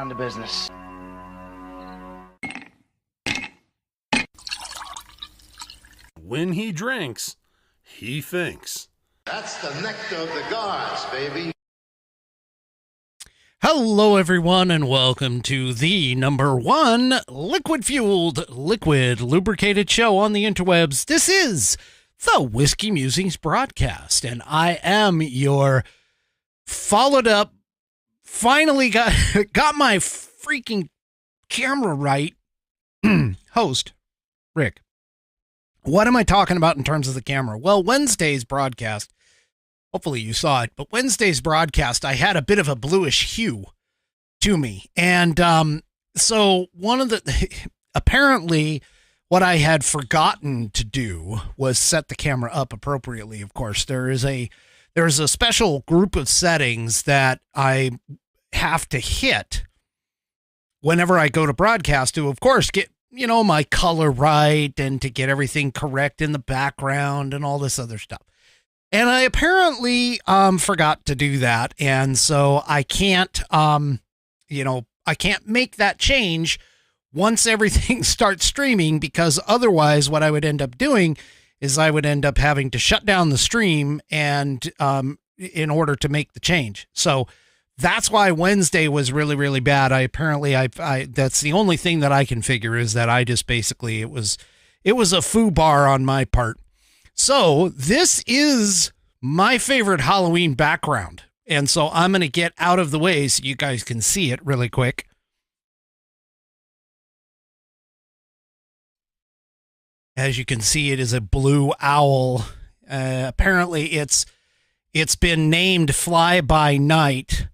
down to business. When he drinks, he thinks. That's the nectar of the gods, baby. Hello, everyone, and welcome to the #1 liquid-fueled, liquid lubricated show on the interwebs. This is the Whiskey Musings Broadcast, and I am your followed up, finally got my freaking camera right host, Rick. What am I talking about in terms of the camera? Well, Wednesday's broadcast, hopefully you saw it, but Wednesday's broadcast, I had a bit of a bluish hue to me. And so one of the, apparently what I had forgotten to do was set the camera up appropriately. Of course, there's a special group of settings that I have to hit whenever I go to broadcast to, of course, get, you know, my color right and to get everything correct in the background and all this other stuff. And I apparently forgot to do that. And so I can't, I can't make that change once everything starts streaming, because otherwise what I would end up doing is I would end up having to shut down the stream and in order to make the change. So that's why Wednesday was really, really bad. I that's the only thing that I can figure is that I just basically, it was a foobar on my part. So this is my favorite Halloween background. And so I'm going to get out of the way so you guys can see it really quick. As you can see, it is a blue owl. Apparently it's been named Fly By Night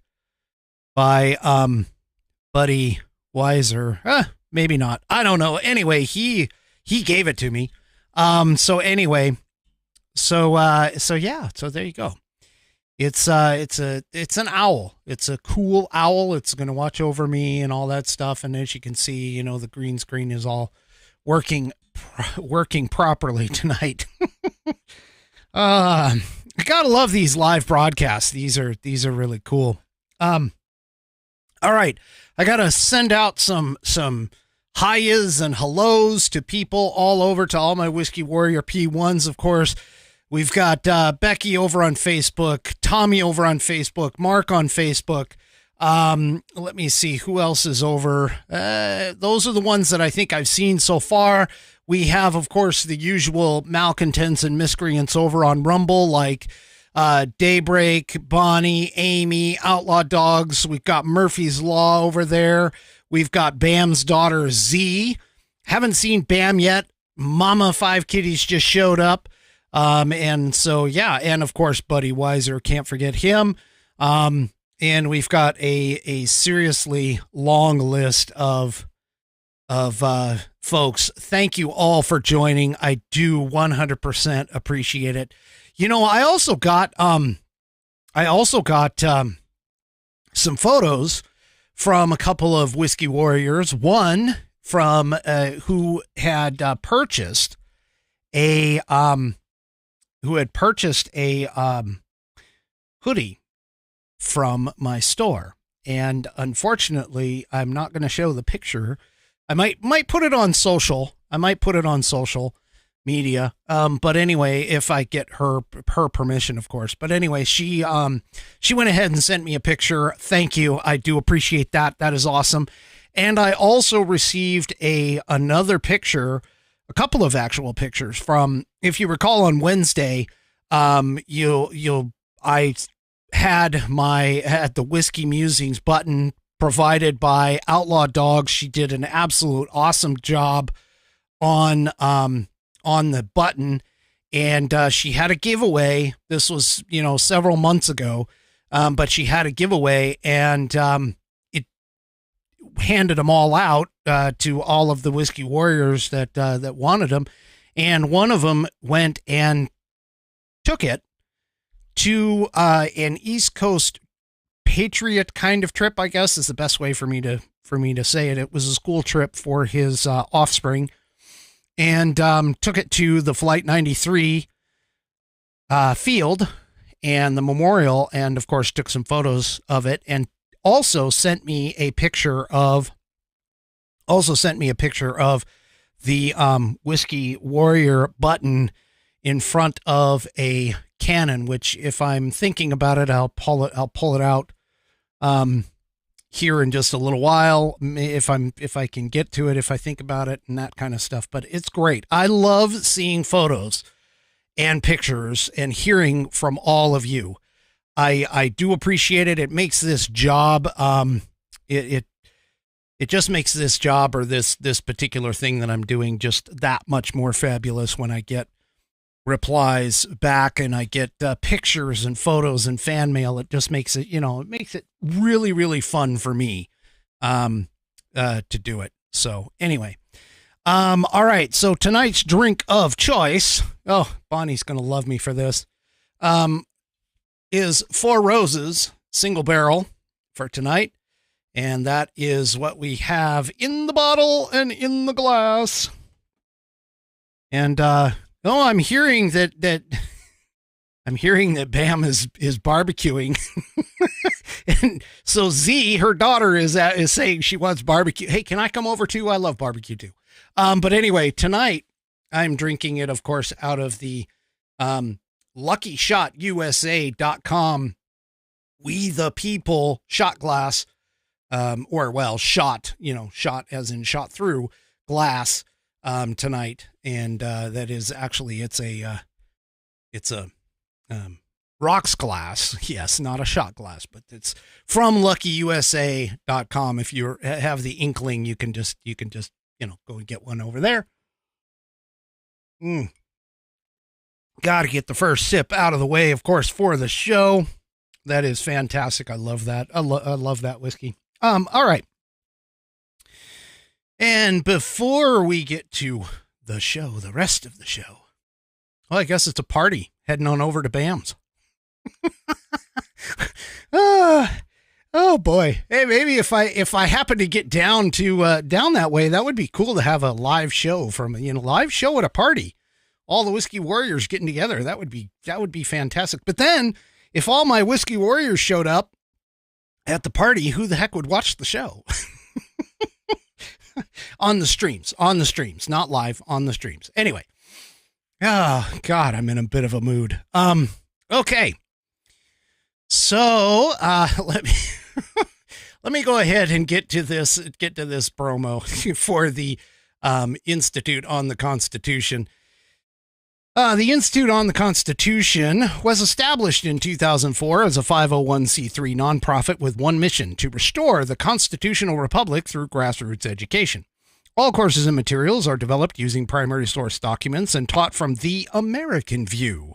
by Buddy Weiser. Maybe not. I don't know. Anyway, he gave it to me. So anyway, so yeah, so there you go. It's an owl. It's a cool owl. It's going to watch over me and all that stuff. And as you can see, you know, the green screen is all working properly tonight. I gotta love these live broadcasts. These are really cool. All right, I gotta send out some highs and hellos to people all over, to all my Whiskey Warrior P1s, of course. We've got Becky over on Facebook, Tommy over on Facebook, Mark on Facebook. Let me see who else is over. Those are the ones that I think I've seen so far. We have, of course, the usual malcontents and miscreants over on Rumble, like Daybreak, Bonnie, Amy, Outlaw Dogs. We've got Murphy's Law over there. We've got Bam's daughter, Z. Haven't seen Bam yet. Mama Five Kitties just showed up. And so, yeah. And of course, Buddy Weiser, can't forget him. And we've got a seriously long list of folks. Thank you all for joining. I do 100% appreciate it. You know, I also got some photos from a couple of Whiskey Warriors. One from who had purchased a hoodie from my store, and unfortunately, I'm not going to show the picture. I might put it on social. I might put it on social media. But anyway, if I get her permission, of course. But anyway, she went ahead and sent me a picture. Thank you. I do appreciate that. That is awesome. And I also received another picture, a couple of actual pictures from, if you recall, on Wednesday, I had the Whiskey Musings button provided by Outlaw Dogs. She did an absolute awesome job on the button, and she had a giveaway. This was, several months ago, but she had a giveaway, and it handed them all out to all of the Whiskey Warriors that wanted them, and one of them went and took it to an East Coast Patriot kind of trip, I guess is the best way for me to say it. It was a school trip for his offspring, and took it to the Flight 93 field and the memorial, and of course took some photos of it. And also sent me a picture of the Whiskey Warrior button in front of a cannon, which if I'm thinking about it, I'll pull it out here in just a little while, if I can get to it, if I think about it and that kind of stuff. But it's great. I love seeing photos and pictures and hearing from all of you. I do appreciate it. It makes this job, it just makes this job, or this particular thing that I'm doing, just that much more fabulous when I get replies back and I get pictures and photos and fan mail. It just makes it, it makes it really, really fun for me to do it. So anyway, all right. So tonight's drink of choice, oh, Bonnie's going to love me for this, is Four Roses single barrel for tonight. And that is what we have in the bottle and in the glass. And, I'm hearing that Bam is barbecuing. And so Z, her daughter, is saying she wants barbecue. Hey, can I come over too? I love barbecue too. But anyway, tonight I'm drinking it, of course, out of the LuckyShotUSA.com We the People shot glass, shot as in shot through glass tonight. And that is actually, it's a rocks glass. Yes, not a shot glass, but it's from LuckyUSA.com. If you have the inkling, you can just go and get one over there. Got to get the first sip out of the way, of course, for the show. That is fantastic. I love that. I love that whiskey. All right. And before we get to the show, the rest of the show, well, I guess it's a party heading on over to Bam's. Oh boy. Hey, maybe if I happen to get down that way, that would be cool to have a live show live show at a party. All the Whiskey Warriors getting together. That would be fantastic. But then if all my Whiskey Warriors showed up at the party, who the heck would watch the show? on the streams, not live, on the streams. Anyway. Oh God, I'm in a bit of a mood. Okay. So, let me go ahead and get to this promo for the Institute on the Constitution. The Institute on the Constitution was established in 2004 as a 501c3 nonprofit with one mission: to restore the constitutional republic through grassroots education. All courses and materials are developed using primary source documents and taught from the American view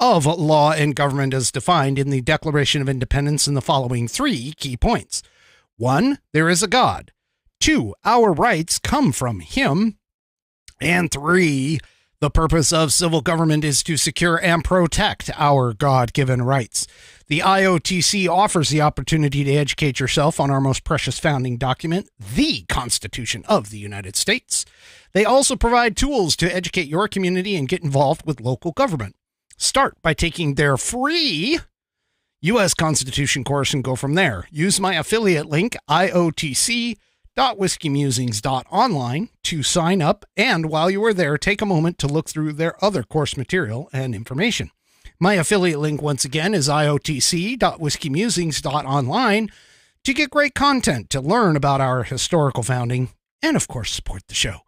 of law and government as defined in the Declaration of Independence in the following 3 key points. 1, there is a God. 2, our rights come from him. And 3, the purpose of civil government is to secure and protect our God-given rights. The IOTC offers the opportunity to educate yourself on our most precious founding document, the Constitution of the United States. They also provide tools to educate your community and get involved with local government. Start by taking their free U.S. Constitution course and go from there. Use my affiliate link, IOTC.whiskeymusings.online, to sign up, and while you are there, take a moment to look through their other course material and information. My affiliate link, once again, is IOTC.whiskeymusings.online to get great content, to learn about our historical founding, and, of course, support the show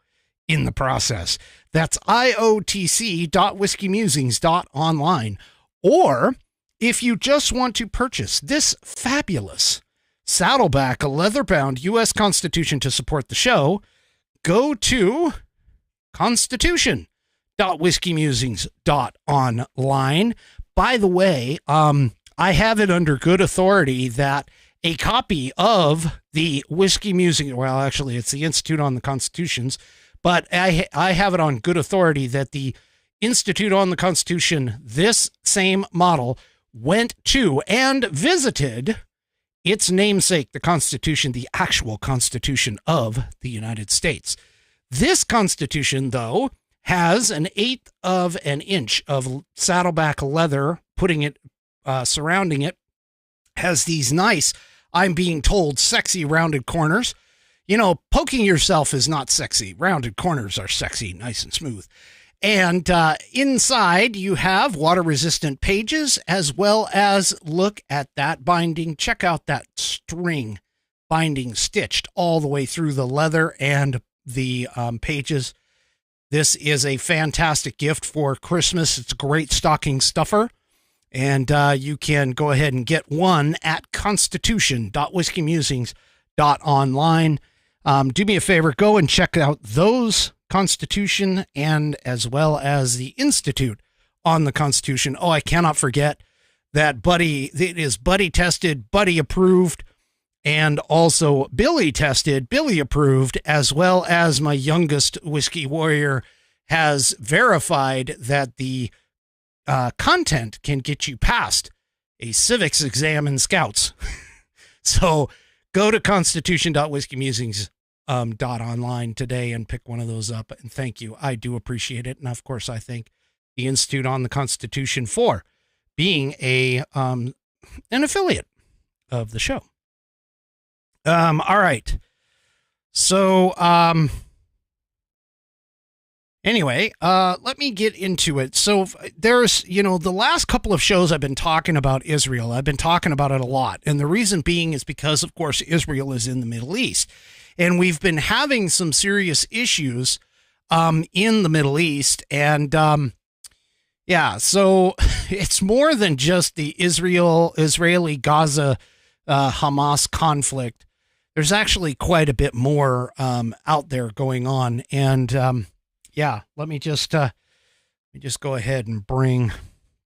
in the process. That's IOTC.whiskeymusings.online. Or, if you just want to purchase this fabulous Saddleback, a leather-bound U.S. Constitution to support the show, go to constitution.whiskeymusings.online. By the way, I have it under good authority that a copy of the Whiskey Musings, well, actually, it's the Institute on the Constitutions, but I have it on good authority that the Institute on the Constitution, this same model, went to and visited its namesake, the Constitution, the actual Constitution of the United States. This Constitution, though, has 1/8 of an inch of Saddleback leather, surrounding it, has these nice I'm being told sexy rounded corners. You know, poking yourself is not sexy. Rounded corners are sexy, nice and smooth. And inside you have water-resistant pages, as well as look at that binding. Check out that string binding stitched all the way through the leather and the pages. This is a fantastic gift for Christmas. It's a great stocking stuffer. And you can go ahead and get one at constitution.whiskeymusings.online. Do me a favor, go and check out those Constitution and as well as the Institute on the Constitution. Oh, I cannot forget that it is buddy tested, buddy approved, and also Billy tested, Billy approved, as well as my youngest whiskey warrior has verified that the content can get you past a civics exam in Scouts. So go to constitution.whiskeymusings.online today and pick one of those up. And thank you. I do appreciate it. And of course, I thank the Institute on the Constitution for being an affiliate of the show. All right. So, anyway, let me get into it. So there's, the last couple of shows I've been talking about Israel. I've been talking about it a lot. And the reason being is because, of course, Israel is in the Middle East. And we've been having some serious issues in the Middle East. And, so it's more than just the Israeli-Gaza Hamas conflict. There's actually quite a bit more out there going on. And, let me just go ahead and bring.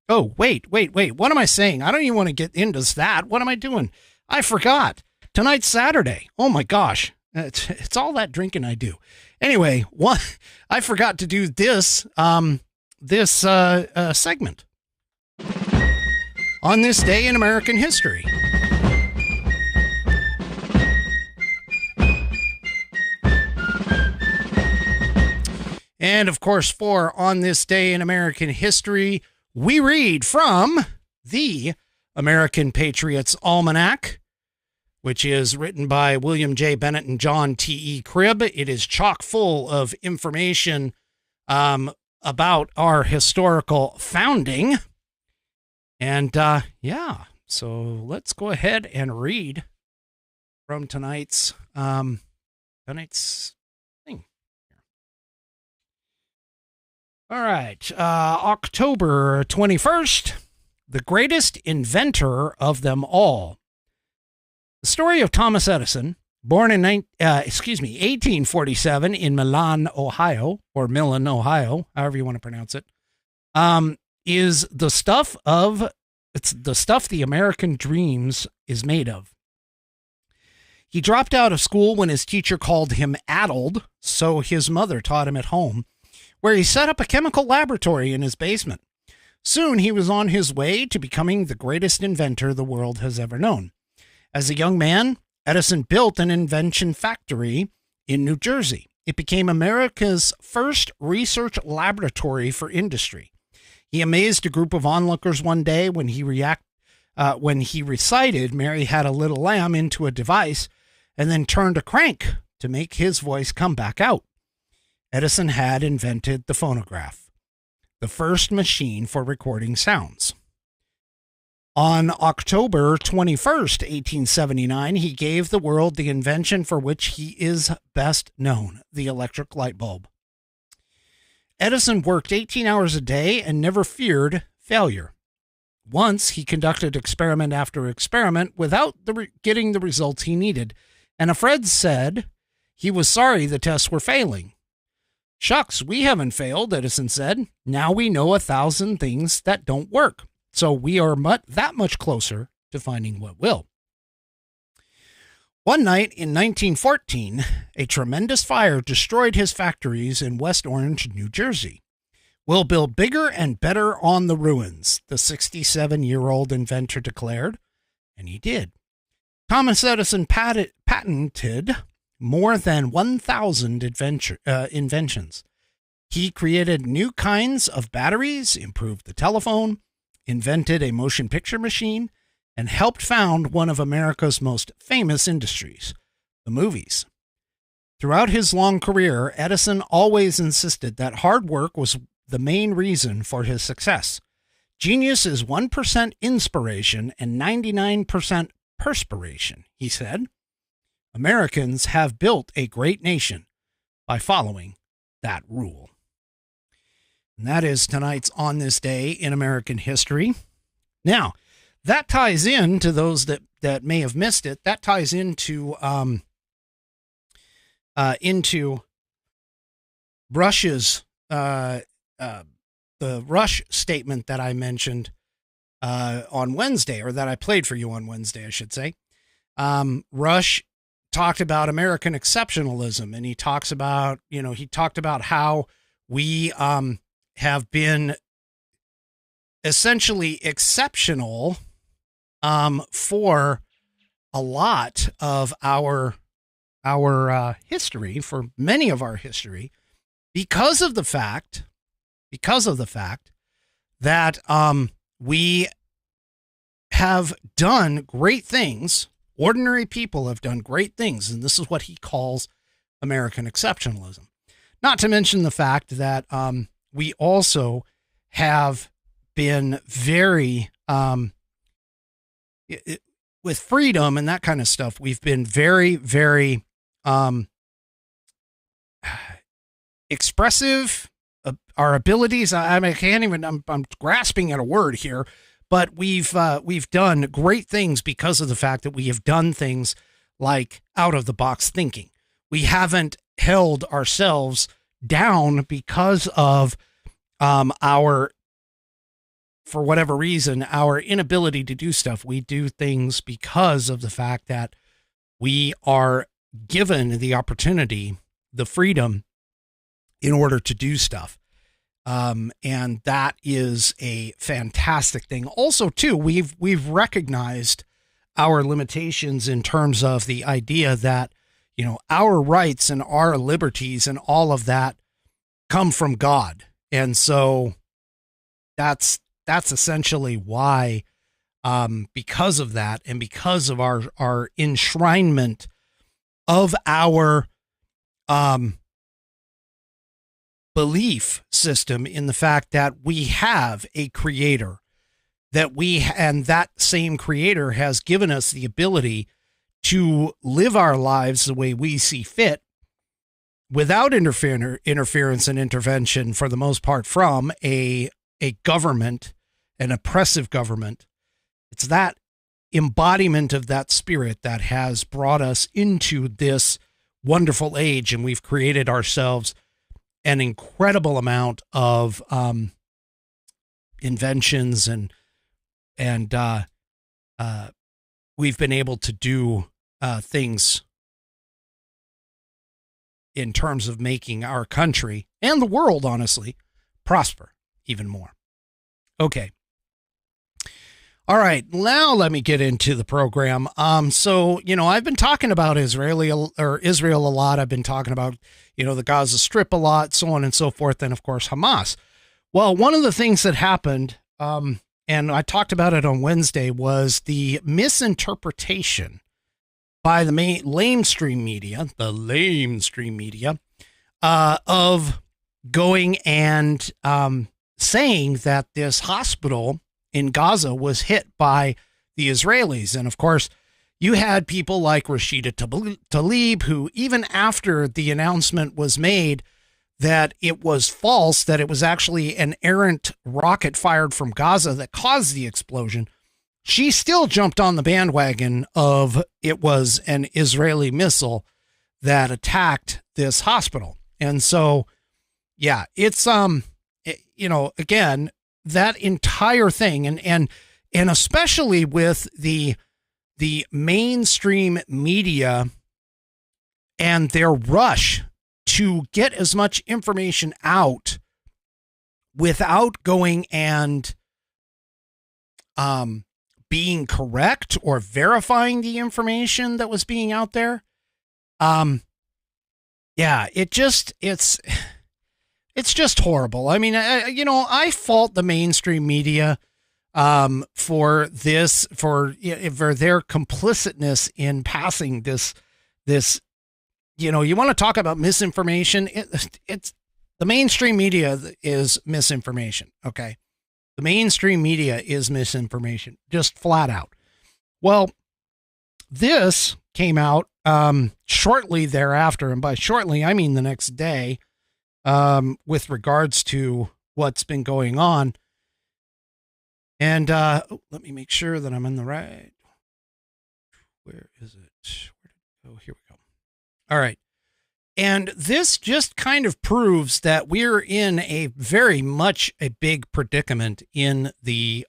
Oh, wait. What am I saying? I don't even want to get into that. What am I doing? I forgot. Tonight's Saturday. Oh my gosh. It's all that drinking I do. Anyway, I forgot to do this segment on this day in American history. And of course, for On This Day in American History, we read from the American Patriots Almanac, which is written by William J. Bennett and John T.E. Cribb. It is chock full of information about our historical founding. And so let's go ahead and read from tonight's thing. All right, October 21st, the greatest inventor of them all. The story of Thomas Edison, born in 1847 in Milan, Ohio, however you want to pronounce it, is the stuff the American dreams is made of. He dropped out of school when his teacher called him addled, so his mother taught him at home, where he set up a chemical laboratory in his basement. Soon he was on his way to becoming the greatest inventor the world has ever known. As a young man, Edison built an invention factory in New Jersey. It became America's first research laboratory for industry. He amazed a group of onlookers one day when he recited "Mary Had a Little Lamb" into a device and then turned a crank to make his voice come back out. Edison had invented the phonograph, the first machine for recording sounds. On October 21st, 1879, he gave the world the invention for which he is best known, the electric light bulb. Edison worked 18 hours a day and never feared failure. Once he conducted experiment after experiment without getting the results he needed, and a friend said he was sorry the tests were failing. "Shucks, we haven't failed," Edison said. "Now we know 1,000 things that don't work. So we are that much closer to finding what will." One night in 1914, a tremendous fire destroyed his factories in West Orange, New Jersey. "We'll build bigger and better on the ruins," the 67-year-old inventor declared, and he did. Thomas Edison patented more than 1,000 inventions. He created new kinds of batteries, improved the telephone, invented a motion picture machine, and helped found one of America's most famous industries, the movies. Throughout his long career, Edison always insisted that hard work was the main reason for his success. Genius is 1% inspiration and 99% perspiration, he said. Americans have built a great nation by following that rule. And that is tonight's On This Day in American History. Now, that ties in to those that may have missed it. That ties into Rush's the Rush statement that I mentioned on Wednesday, or that I played for you on Wednesday, I should say. Rush talked about American exceptionalism, and he talked about how we have been essentially exceptional for a lot of our history, for many of our history, because of the fact that we have done great things. Ordinary people have done great things, and this is what he calls American exceptionalism. Not to mention the fact that we also have been very, with freedom and that kind of stuff, we've been very, very expressive. Our abilities, I can't even, I'm grasping at a word here, but we've done great things because of the fact that we have done things like out of the box thinking. We haven't held ourselves down because of for whatever reason, our inability to do stuff. We do things because of the fact that we are given the opportunity, the freedom in order to do stuff. And that is a fantastic thing. Also, too, we've recognized our limitations in terms of the idea that, our rights and our liberties and all of that come from God. And so that's essentially why, because of that, and because of our enshrinement of our, belief system in the fact that we have a creator, and that same creator has given us the ability to live our lives the way we see fit without interference and intervention, for the most part, from a government, an oppressive government. It's that embodiment of that spirit that has brought us into this wonderful age, and we've created ourselves an incredible amount of inventions, and we've been able to do things in terms of making our country and the world, honestly, prosper even more. Okay. All right, now let me get into the program. So, I've been talking about Israel a lot. I've been talking about, the Gaza Strip a lot, so on and so forth, and of course, Hamas. Well, one of the things that happened, and I talked about it on Wednesday, was the misinterpretation by the lamestream media, of going and saying that this hospital in Gaza was hit by the Israelis. And of course, you had people like Rashida Tlaib, who, even after the announcement was made that it was false, that it was actually an errant rocket fired from Gaza that caused the explosion, she still jumped on the bandwagon of it was an Israeli missile that attacked this hospital. And so, yeah, it's, again, that entire thing, and especially with the mainstream media and their rush to get as much information out without going and being correct or verifying the information that was being out there. Yeah, it's just horrible. I mean, I fault the mainstream media for their complicitness in passing this, you want to talk about misinformation. It's the mainstream media is misinformation. Okay. The mainstream media is misinformation, just flat out. Well, this came out, shortly thereafter. And by shortly, I mean the next day, with regards to what's been going on. And let me make sure that I'm in the right. Where is it? Oh, here we go. All right. And this just kind of proves that we're in a very much a big predicament in the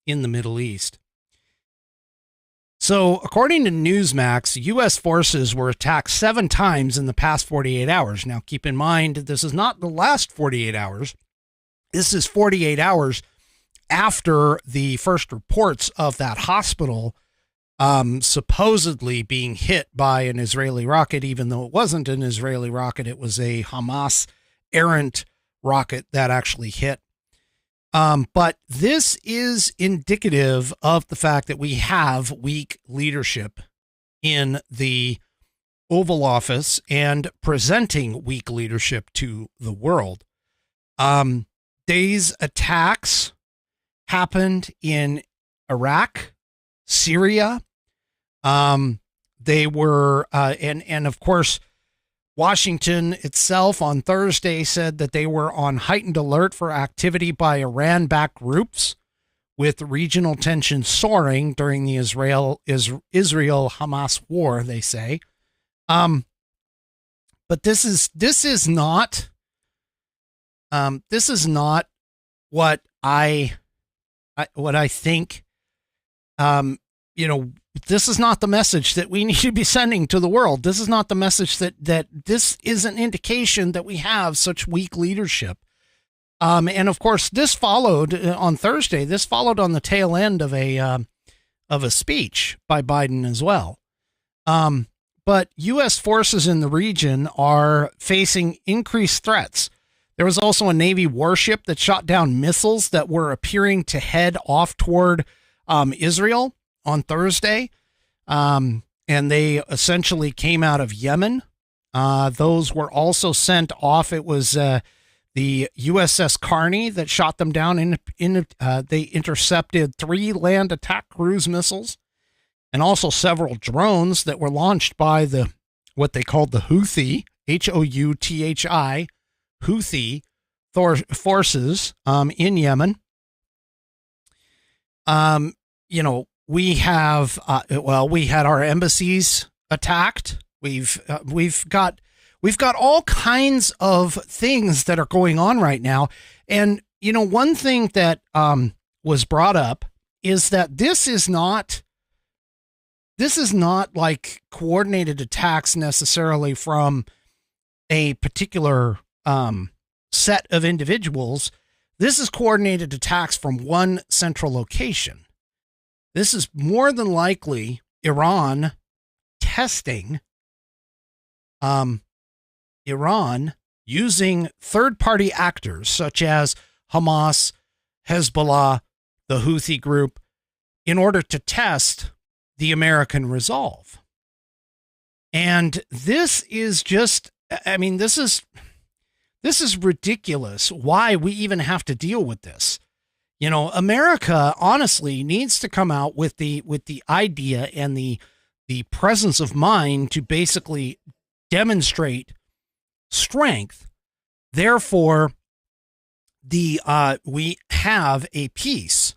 Middle East. So according to Newsmax, U.S. forces were attacked 7 times in the past 48 hours. Now, keep in mind, this is not the last 48 hours. This is 48 hours after the first reports of that hospital supposedly being hit by an Israeli rocket, even though it wasn't an Israeli rocket. It was a Hamas errant rocket that actually hit. But this is indicative of the fact that we have weak leadership in the Oval Office and presenting weak leadership to the world. These attacks happened in Iraq, Syria. They were, and of course, Washington itself on Thursday said that they were on heightened alert for activity by Iran-backed groups, with regional tension soaring during the Israel-Hamas war, they say. But this is not what I think, this is not the message that we need to be sending to the world. This is not the message that this is an indication that we have such weak leadership. And of course, this followed on Thursday. This followed on the tail end of a speech by Biden as well. But U.S. forces in the region are facing increased threats. There was also a Navy warship that shot down missiles that were appearing to head off toward Israel on Thursday. And they essentially came out of Yemen. Those were also sent off. It was the USS Carney that shot them down. They intercepted 3 land attack cruise missiles and also several drones that were launched by what they called the Houthi, Houthi, Houthi forces in Yemen. We have we had our embassies attacked. We've got all kinds of things that are going on right now. And one thing that was brought up is that this is not like coordinated attacks necessarily from a particular set of individuals. This is coordinated attacks from one central location. This is more than likely Iran testing, Iran using third-party actors such as Hamas, Hezbollah, the Houthi group, in order to test the American resolve. And this is just, this is ridiculous why we even have to deal with this. America honestly needs to come out with the idea and the presence of mind to basically demonstrate strength. Therefore, we have a peace.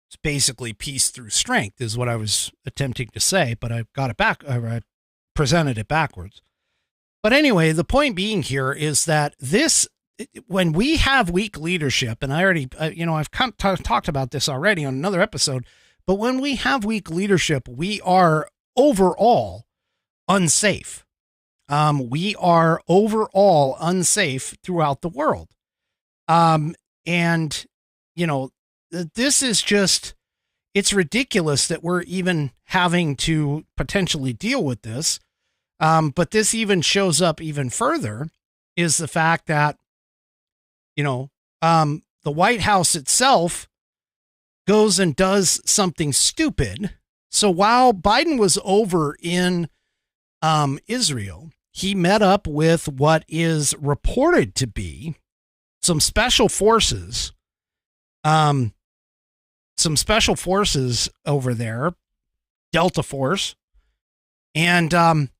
It's basically peace through strength is what I was attempting to say, but I got it back. I presented it backwards. But anyway, the point being here is that when we have weak leadership, and I already, I've talked about this already on another episode, but when we have weak leadership, we are overall unsafe. We are overall unsafe throughout the world. This is just, it's ridiculous that we're even having to potentially deal with this. But this even shows up even further is the fact that, the White House itself goes and does something stupid. So while Biden was over in Israel, he met up with what is reported to be some special forces, over there, Delta Force, and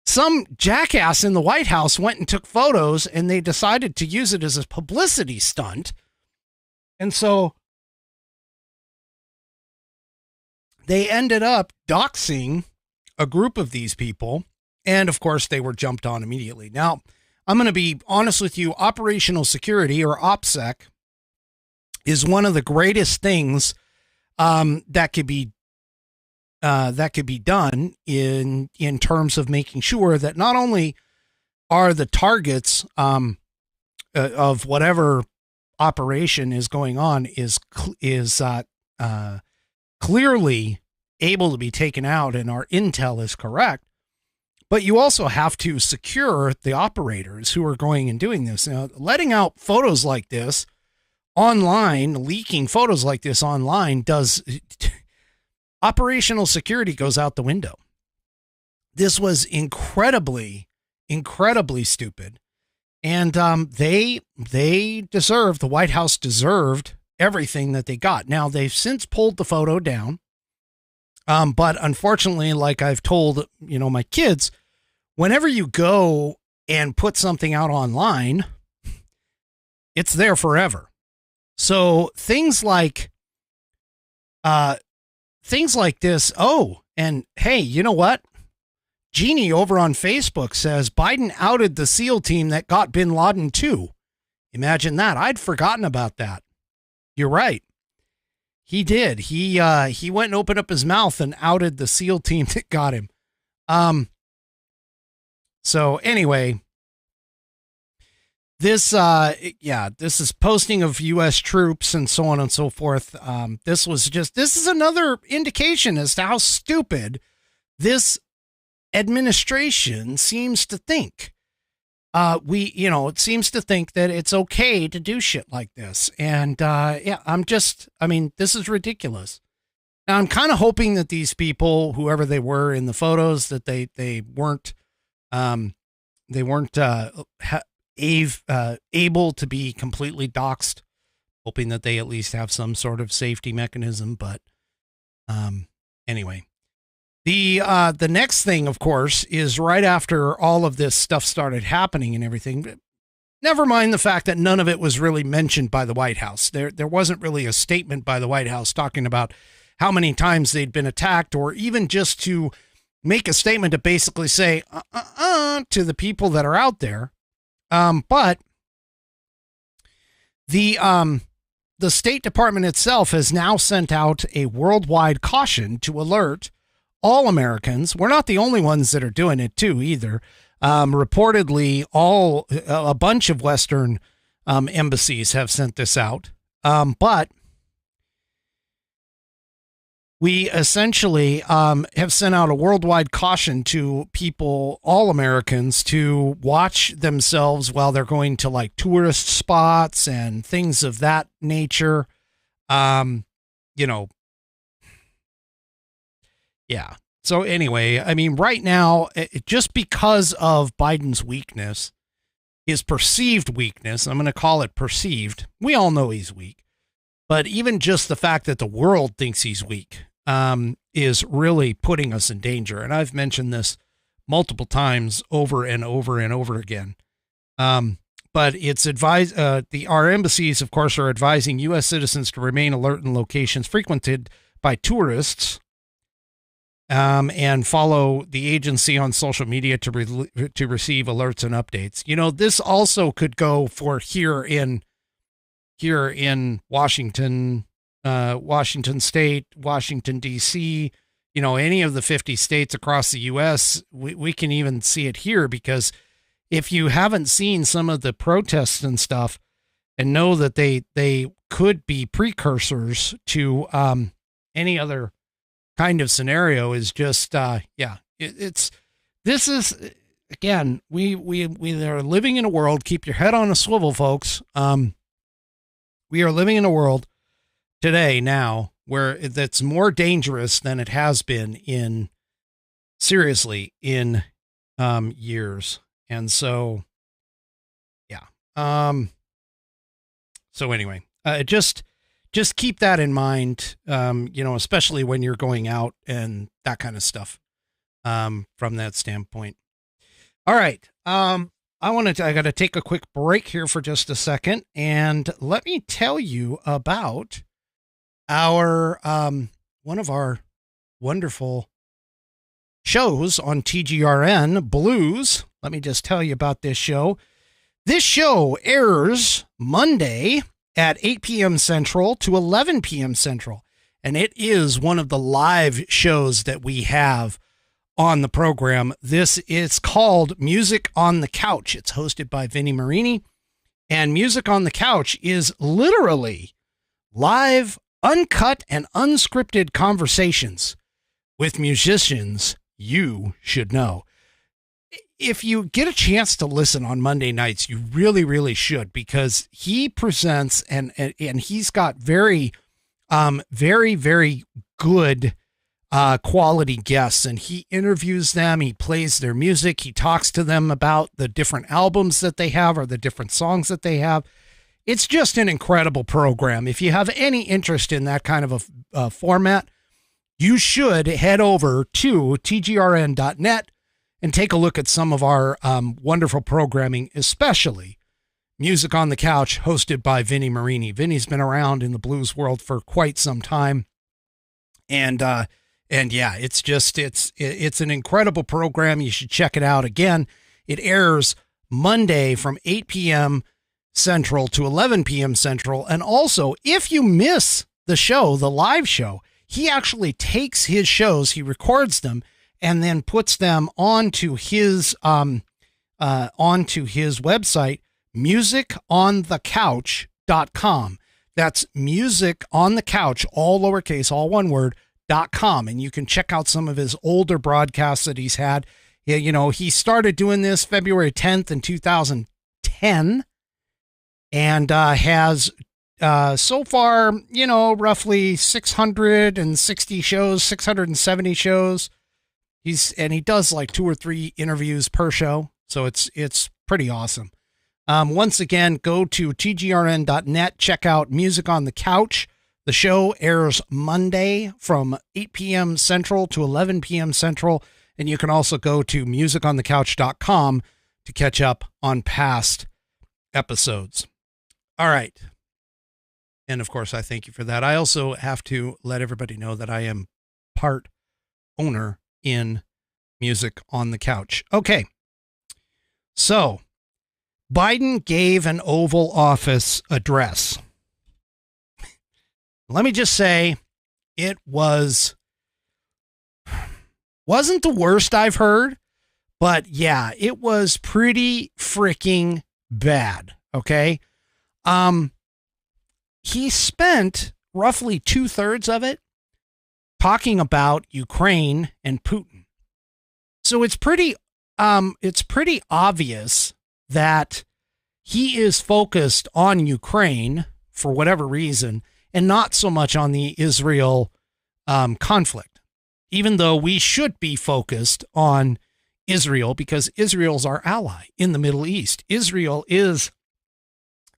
some jackass in the White House went and took photos, and they decided to use it as a publicity stunt. And so they ended up doxing a group of these people. And of course, they were jumped on immediately. Now, I'm going to be honest with you. Operational security, or OPSEC, is one of the greatest things that could be done in terms of making sure that not only are the targets of whatever operation is going on is clearly able to be taken out and our intel is correct, but you also have to secure the operators who are going and doing this. Now, letting out photos like this online, leaking photos like this online, does operational security goes out the window. This was incredibly stupid. And they deserved, the White House deserved everything that they got. Now, they've since pulled the photo down. But unfortunately, like I've told, my kids, whenever you go and put something out online, it's there forever. So things like this. Oh, and hey, you know what? Jeannie over on Facebook says Biden outed the SEAL team that got bin Laden too. Imagine that. I'd forgotten about that. You're right. He did. He went and opened up his mouth and outed the SEAL team that got him. So anyway, this is posting of U.S. troops and so on and so forth. This is another indication as to how stupid this administration seems to think. It seems to think that it's okay to do shit like this. And, this is ridiculous. Now, I'm kind of hoping that these people, whoever they were in the photos, that they weren't able to be completely doxxed, hoping that they at least have some sort of safety mechanism. But, anyway. The next thing, of course, is right after all of this stuff started happening and everything. Never mind the fact that none of it was really mentioned by the White House. There wasn't really a statement by the White House talking about how many times they'd been attacked, or even just to make a statement to basically say to the people that are out there. But the State Department itself has now sent out a worldwide caution to alert all Americans. We're not the only ones that are doing it too, either. Reportedly, a bunch of Western embassies have sent this out. But we essentially have sent out a worldwide caution to people, all Americans, to watch themselves while they're going to like tourist spots and things of that nature. Yeah. So anyway, I mean, right now, just because of Biden's weakness, his perceived weakness, I'm going to call it perceived. We all know he's weak, but even just the fact that the world thinks he's weak, is really putting us in danger. And I've mentioned this multiple times over and over and over again. But it's advised, our embassies, of course, are advising U.S. citizens to remain alert in locations frequented by tourists, and follow the agency on social media to receive alerts and updates. This also could go for here in Washington, Washington State, Washington, D.C., any of the 50 states across the U.S. We can even see it here, because if you haven't seen some of the protests and stuff and know that they could be precursors to any other kind of scenario, is just this is again, we are living in a world. Keep your head on a swivel, folks. We are living in a world today now where that's more dangerous than it has been in years. And so, yeah. So anyway, just keep that in mind, especially when you're going out and that kind of stuff, from that standpoint. All right. I got to take a quick break here for just a second, and let me tell you about our, one of our wonderful shows on TGRN, Blues. Let me just tell you about this show. This show airs Monday at 8 p.m. Central to 11 p.m. Central, and it is one of the live shows that we have on the program. This is called Music on the Couch. It's hosted by Vinnie Marini, and Music on the Couch is literally live, uncut, and unscripted conversations with musicians you should know. If you get a chance to listen on Monday nights, you really, really should, because he presents and he's got very, very good quality guests, and he interviews them. He plays their music. He talks to them about the different albums that they have or the different songs that they have. It's just an incredible program. If you have any interest in that kind of a format, you should head over to tgrn.net and take a look at some of our wonderful programming, especially Music on the Couch, hosted by Vinnie Marini. Vinnie's been around in the blues world for quite some time. And yeah, it's an incredible program. You should check it out. Again, it airs Monday from 8 p.m. Central to 11 p.m. Central. And also, if you miss the show, the live show, he actually takes his shows, he records them, and then puts them onto his website, musiconthecouch.com. That's music on the couch, all lowercase, all one word, .com. And you can check out some of his older broadcasts that he's had. He started doing this February 10th in 2010 and has so far, roughly 660 shows, 670 shows. He does like 2 or 3 interviews per show. So it's pretty awesome. Once again, go to tgrn.net, check out Music on the Couch. The show airs Monday from 8 p.m. Central to 11 p.m. Central. And you can also go to musiconthecouch.com to catch up on past episodes. All right. And of course, I thank you for that. I also have to let everybody know that I am part owner in Music on the Couch. Okay. So Biden gave an Oval Office address. Let me just say, it wasn't the worst I've heard, but yeah, it was pretty freaking bad. Okay. He spent roughly 2/3 of it talking about Ukraine and Putin. So it's pretty obvious that he is focused on Ukraine for whatever reason, and not so much on the Israel conflict, even though we should be focused on Israel because Israel's our ally in the Middle East. Israel is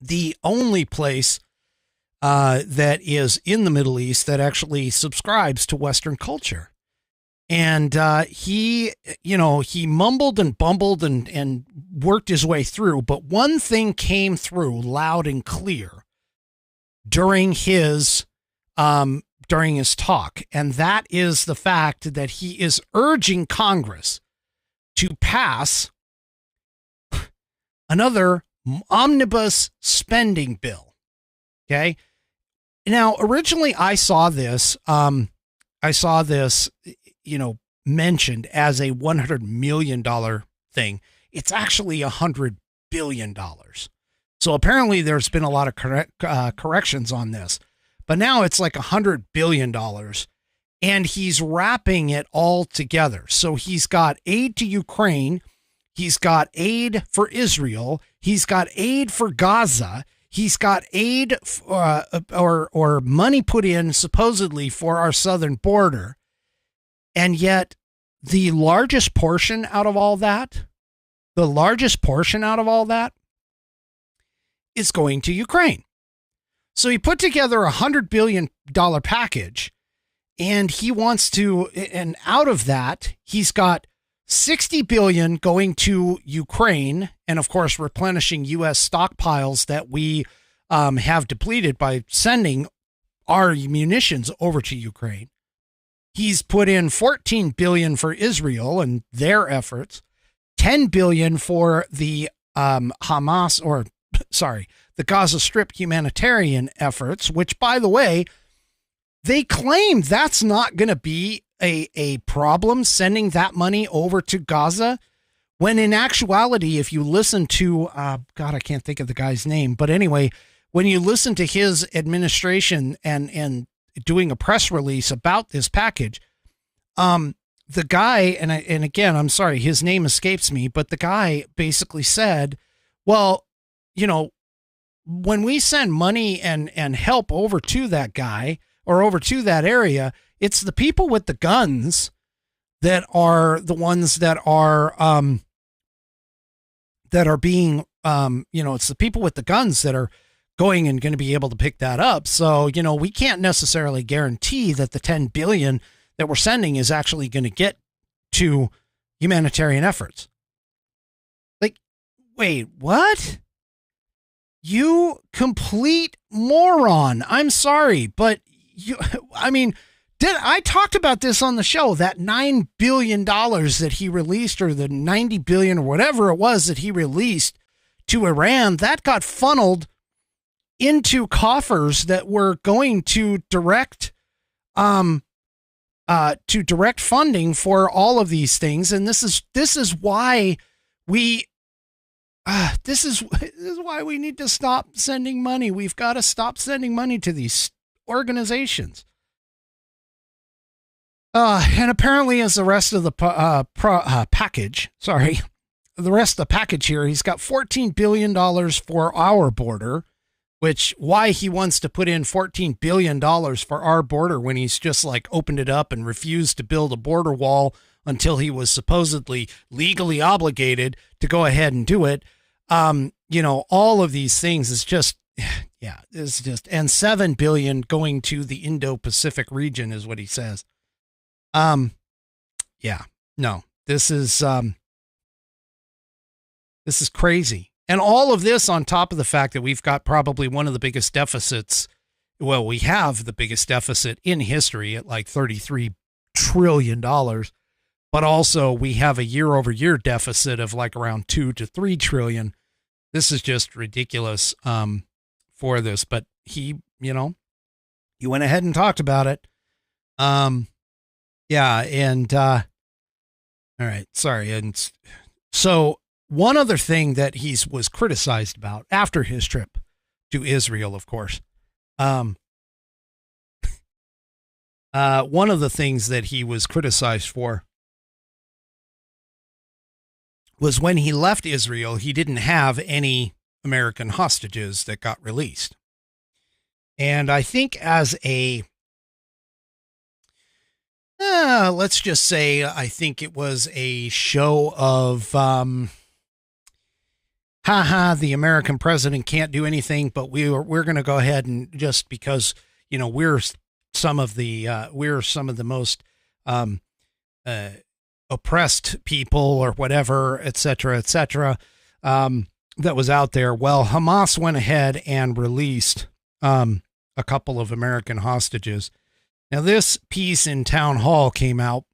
the only place that is in the Middle East that actually subscribes to Western culture. And he mumbled and bumbled and worked his way through. But one thing came through loud and clear during his talk, and that is the fact that he is urging Congress to pass another omnibus spending bill. Okay. Now, originally I saw this mentioned as a $100 million thing. It's actually $100 billion. So apparently there's been a lot of corrections on this, but now it's like $100 billion, and he's wrapping it all together. So he's got aid to Ukraine. He's got aid for Israel. He's got aid for Gaza. He's got aid or money put in supposedly for our southern border. And yet the largest portion out of all that, is going to Ukraine. So he put together $100 billion package, and he wants to, and out of that, he's got $60 billion going to Ukraine, and of course, replenishing U.S. stockpiles that we have depleted by sending our munitions over to Ukraine. He's put in $14 billion for Israel and their efforts, $10 billion for the the Gaza Strip humanitarian efforts, which, by the way, they claim that's not going to be a problem, sending that money over to Gaza, when in actuality, if you listen to, I can't think of the guy's name, but anyway, when you listen to his administration and doing a press release about this package, the guy, and again, I'm sorry, his name escapes me, but the guy basically said, well, when we send money and help over to that guy or over to that area, it's the people with the guns that are the ones that are being, it's the people with the guns that are going and going to be able to pick that up. So, we can't necessarily guarantee that the $10 billion that we're sending is actually going to get to humanitarian efforts. Like, wait, what? You complete moron. I'm sorry, but I talked about this on the show, that $9 billion that he released, or the $90 billion or whatever it was that he released to Iran, that got funneled into coffers that were going to direct funding for all of these things. And this is why we need to stop sending money. We've got to stop sending money to these organizations. And apparently, as the rest of the package here, he's got $14 billion for our border, which why he wants to put in $14 billion for our border when he's just like opened it up and refused to build a border wall until he was supposedly legally obligated to go ahead and do it. All of these things is just, and $7 billion going to the Indo-Pacific region is what he says. This is crazy. And all of this on top of the fact that we've got probably one of the biggest deficits. Well, we have the biggest deficit in history at like $33 trillion, but also we have a year-over-year deficit of like around 2 to 3 trillion. This is just ridiculous for this, but he went ahead and talked about it. All right, sorry. And so one other thing that he was criticized about after his trip to Israel, of course, one of the things that he was criticized for was when he left Israel, he didn't have any American hostages that got released. And I think as a, let's just say, I think it was a show of, the American president can't do anything, but we're going to go ahead and just because, we're some of the most, oppressed people or whatever, et cetera, that was out there. Well, Hamas went ahead and released, a couple of American hostages. Now, this piece in Town Hall came out,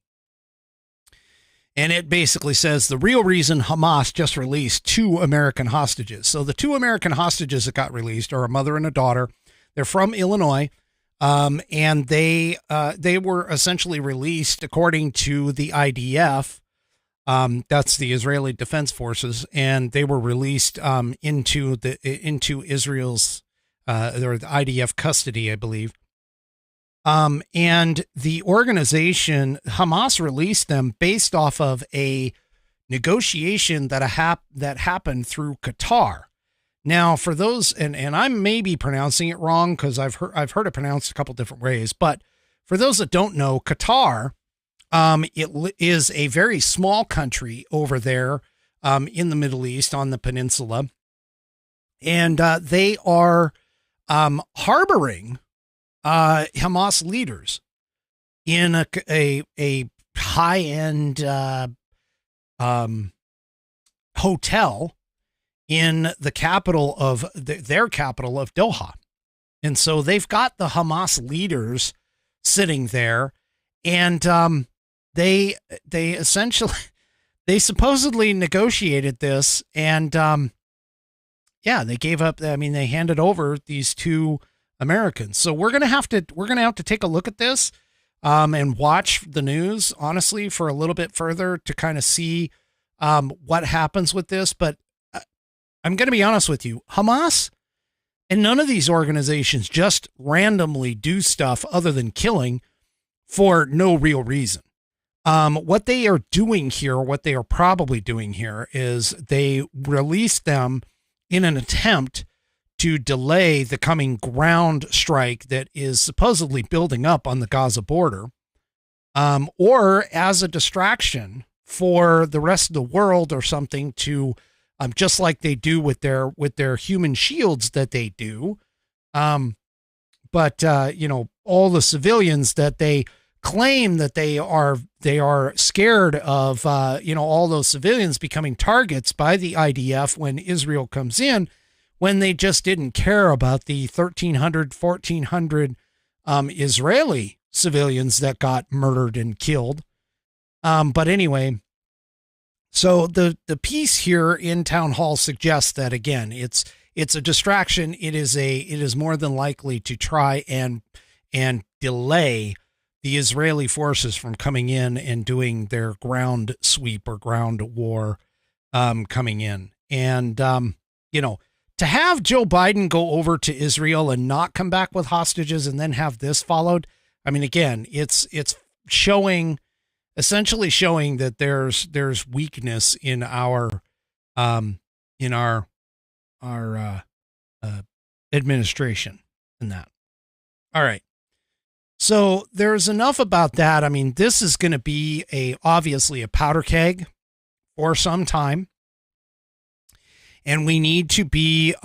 and it basically says the real reason Hamas just released 2 American hostages. So the 2 American hostages that got released are a mother and a daughter. They're from Illinois, and they were essentially released according to the IDF. That's the Israeli Defense Forces, and they were released into Israel's or the IDF custody, I believe. And the organization Hamas released them based off of a negotiation that happened through Qatar. Now, for those, and I may be pronouncing it wrong because I've heard it pronounced a couple different ways, but for those that don't know, Qatar, it is a very small country over there in the Middle East on the peninsula, and they are harboring Hamas leaders in a high-end hotel in the capital of their capital of Doha. And so they've got the Hamas leaders sitting there, and they essentially, they supposedly negotiated this, and they gave up. I mean, they handed over these two Americans. So we're gonna have to take a look at this and watch the news, honestly, for a little bit further to kind of see what happens with this. But I'm going to be honest with you, Hamas and none of these organizations just randomly do stuff other than killing for no real reason. What they are doing here, what they are probably doing here, is they released them in an attempt to delay the coming ground strike that is supposedly building up on the Gaza border, or as a distraction for the rest of the world or something to, just like they do with their human shields that they do. But all the civilians that they claim that they are scared of, all those civilians becoming targets by the IDF when Israel comes in, when they just didn't care about the 1,300, 1,400 Israeli civilians that got murdered and killed. But anyway, so the piece here in Town Hall suggests that, again, it's a distraction. It is more than likely to try and delay the Israeli forces from coming in and doing their ground sweep or ground war coming in. And, to have Joe Biden go over to Israel and not come back with hostages and then have this followed, I mean, again, it's essentially showing that there's weakness in our administration in that. All right. So there's enough about that. I mean, this is going to be obviously a powder keg for some time. And we need to be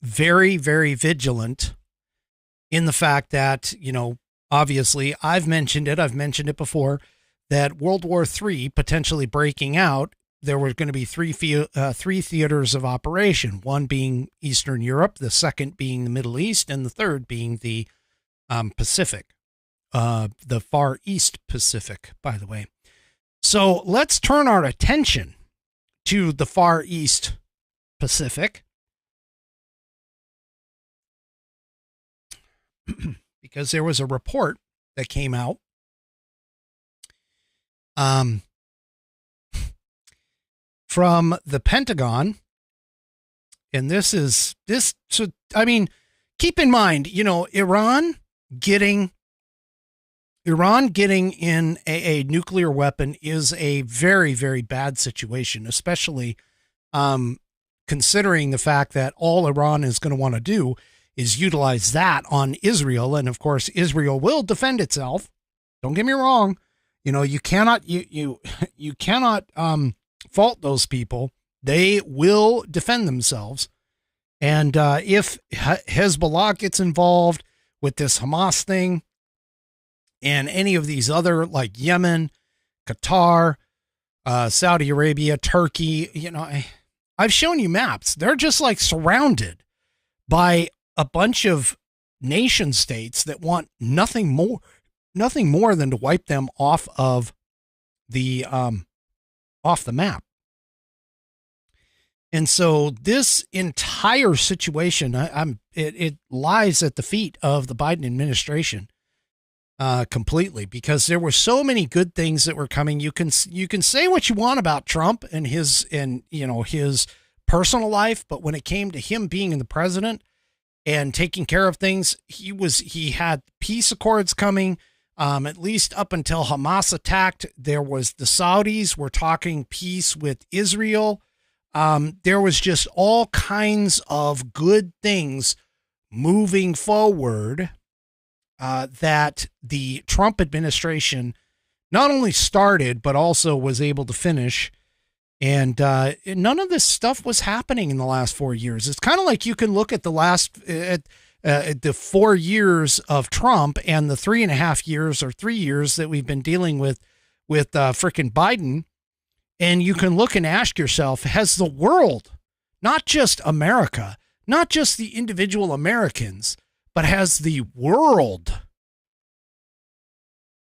very, very vigilant in the fact that, obviously I've mentioned it before, that World War III potentially breaking out. There were going to be three theaters of operation, one being Eastern Europe, the second being the Middle East, and the third being the Pacific, the Far East Pacific, by the way. So let's turn our attention to the Far East Pacific, because there was a report that came out from the Pentagon, and so I mean, keep in mind, Iran getting in a nuclear weapon is a very, very bad situation, especially considering the fact that all Iran is going to want to do is utilize that on Israel. And of course, Israel will defend itself. Don't get me wrong. You cannot fault those people. They will defend themselves. And if Hezbollah gets involved with this Hamas thing and any of these other, like Yemen, Qatar, Saudi Arabia, Turkey, I've shown you maps. They're just like surrounded by a bunch of nation states that want nothing more than to wipe them off of the map. And so this entire situation, it lies at the feet of the Biden administration completely, because there were so many good things that were coming. You can say what you want about Trump and his personal life, but when it came to him being the president and taking care of things, he had peace accords coming. At least up until Hamas attacked, there was the Saudis were talking peace with Israel. there was just all kinds of good things moving forward that the Trump administration not only started, but also was able to finish. And none of this stuff was happening in the last 4 years. It's kind of like you can look at the 4 years of Trump and the 3.5 years or 3 years that we've been dealing with frickin' Biden. And you can look and ask yourself, has the world, not just America, not just the individual Americans, but has the world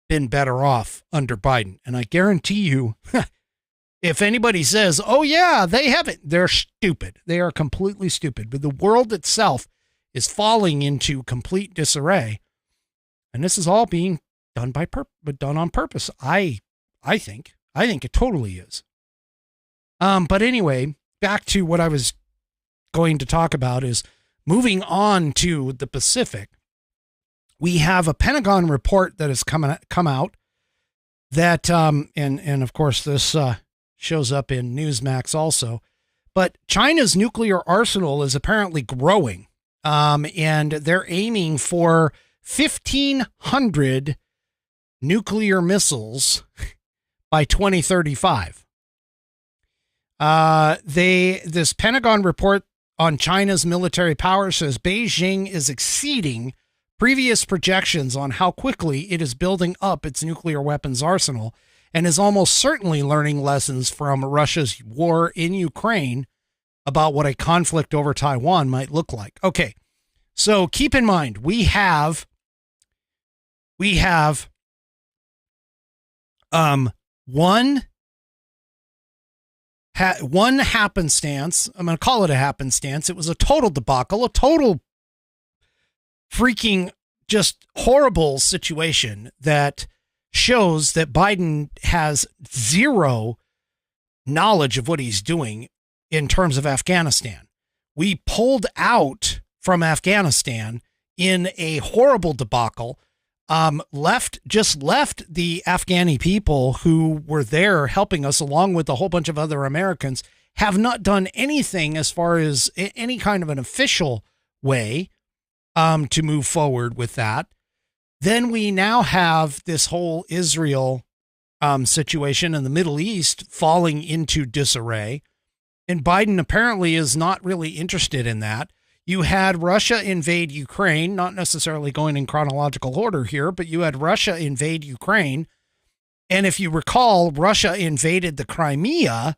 been better off under Biden? And I guarantee you, if anybody says, oh yeah, they haven't, they're stupid. They are completely stupid. But the world itself is falling into complete disarray. And this is all being done on purpose. I think it totally is. But anyway, back to what I was going to talk about is moving on to the Pacific. We have a Pentagon report that has come out that, and of course this shows up in Newsmax also, but China's nuclear arsenal is apparently growing, and they're aiming for 1,500 nuclear missiles by 2035. This Pentagon report on China's military power says Beijing is exceeding previous projections on how quickly it is building up its nuclear weapons arsenal and is almost certainly learning lessons from Russia's war in Ukraine about what a conflict over Taiwan might look like. Okay, so keep in mind, we have one happenstance. I'm going to call it a happenstance. It was a total debacle, a total freaking just horrible situation that shows that Biden has zero knowledge of what he's doing in terms of Afghanistan. We pulled out from Afghanistan in a horrible debacle, left the Afghani people who were there helping us, along with a whole bunch of other Americans, have not done anything as far as any kind of an official way to move forward with that. Then we now have this whole Israel situation in the Middle East falling into disarray. And Biden apparently is not really interested in that. You had Russia invade Ukraine, not necessarily going in chronological order here, but you had Russia invade Ukraine. And if you recall, Russia invaded the Crimea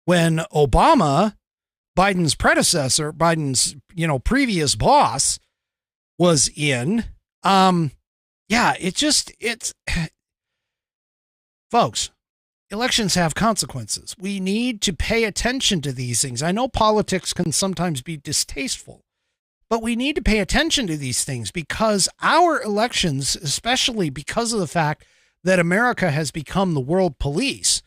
when Obama, Biden's predecessor, Biden's, previous boss, was in. Folks, elections have consequences. We need to pay attention to these things. I know politics can sometimes be distasteful, but we need to pay attention to these things because our elections, especially because of the fact that America has become the world police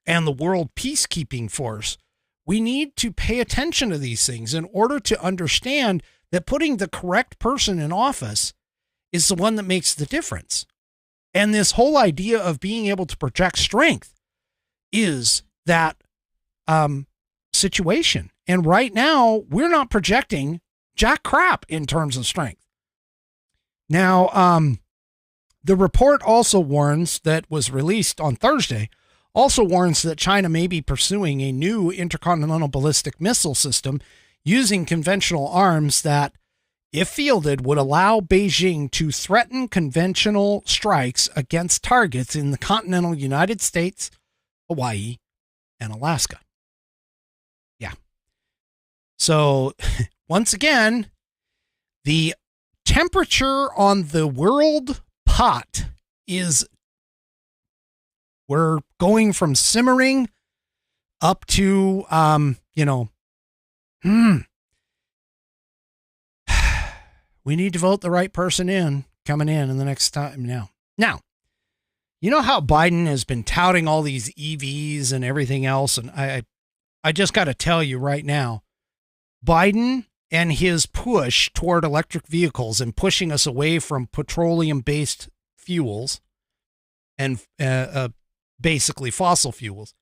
and the world peacekeeping force, we need to pay attention to these things in order to understand that putting the correct person in office is the one that makes the difference. And this whole idea of being able to project strength is that situation. And right now, we're not projecting jack crap in terms of strength. Now, the report also warns, that was released on Thursday, also warns that China may be pursuing a new intercontinental ballistic missile system using conventional arms that, if fielded, would allow Beijing to threaten conventional strikes against targets in the continental United States, Hawaii, and Alaska. Yeah. So, once again, the temperature on the world pot is, we're going from simmering up to, we need to vote the right person coming in the next time now. Now, you know how Biden has been touting all these EVs and everything else? And I just got to tell you right now, Biden and his push toward electric vehicles and pushing us away from petroleum-based fuels and basically fossil fuels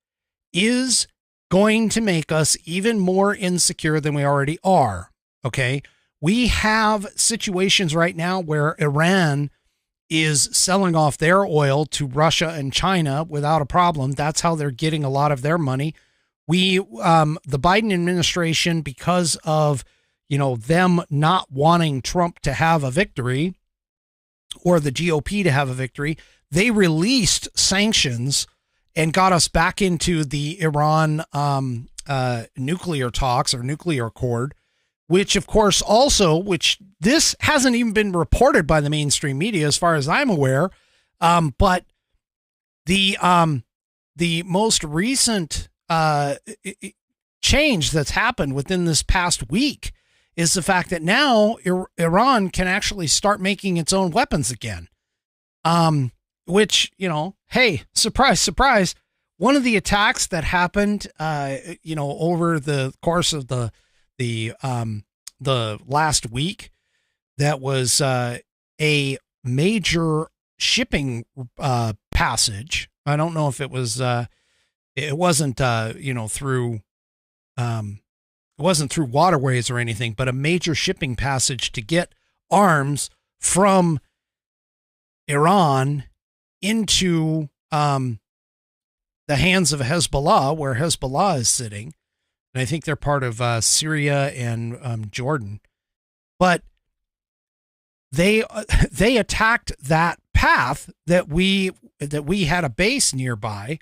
is going to make us even more insecure than we already are. Okay. We have situations right now where Iran is selling off their oil to Russia and China without a problem. That's how they're getting a lot of their money. The Biden administration, because of, them not wanting Trump to have a victory or the GOP to have a victory, they released sanctions and got us back into the Iran nuclear talks or nuclear accord, which of course which this hasn't even been reported by the mainstream media as far as I'm aware. But the most recent change that's happened within this past week is the fact that now Iran can actually start making its own weapons again. Which, hey, surprise, surprise. One of the attacks that happened, over the course of the last week, that was a major shipping passage. I don't know if it was it wasn't through it wasn't through waterways or anything, but a major shipping passage to get arms from Iran into the hands of Hezbollah, where Hezbollah is sitting. And I think they're part of Syria and Jordan. But they attacked that path that we had a base nearby,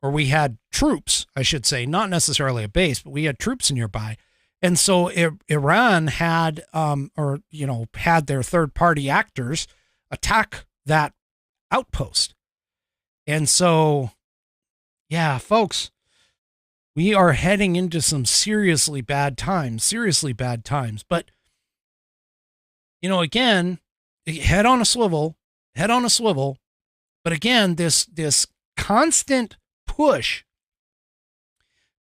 or we had troops, I should say, not necessarily a base, but we had troops nearby. And so Iran had had their third party actors attack that outpost. And so, yeah, folks, we are heading into some seriously bad times. But, again, head on a swivel. But again, this constant push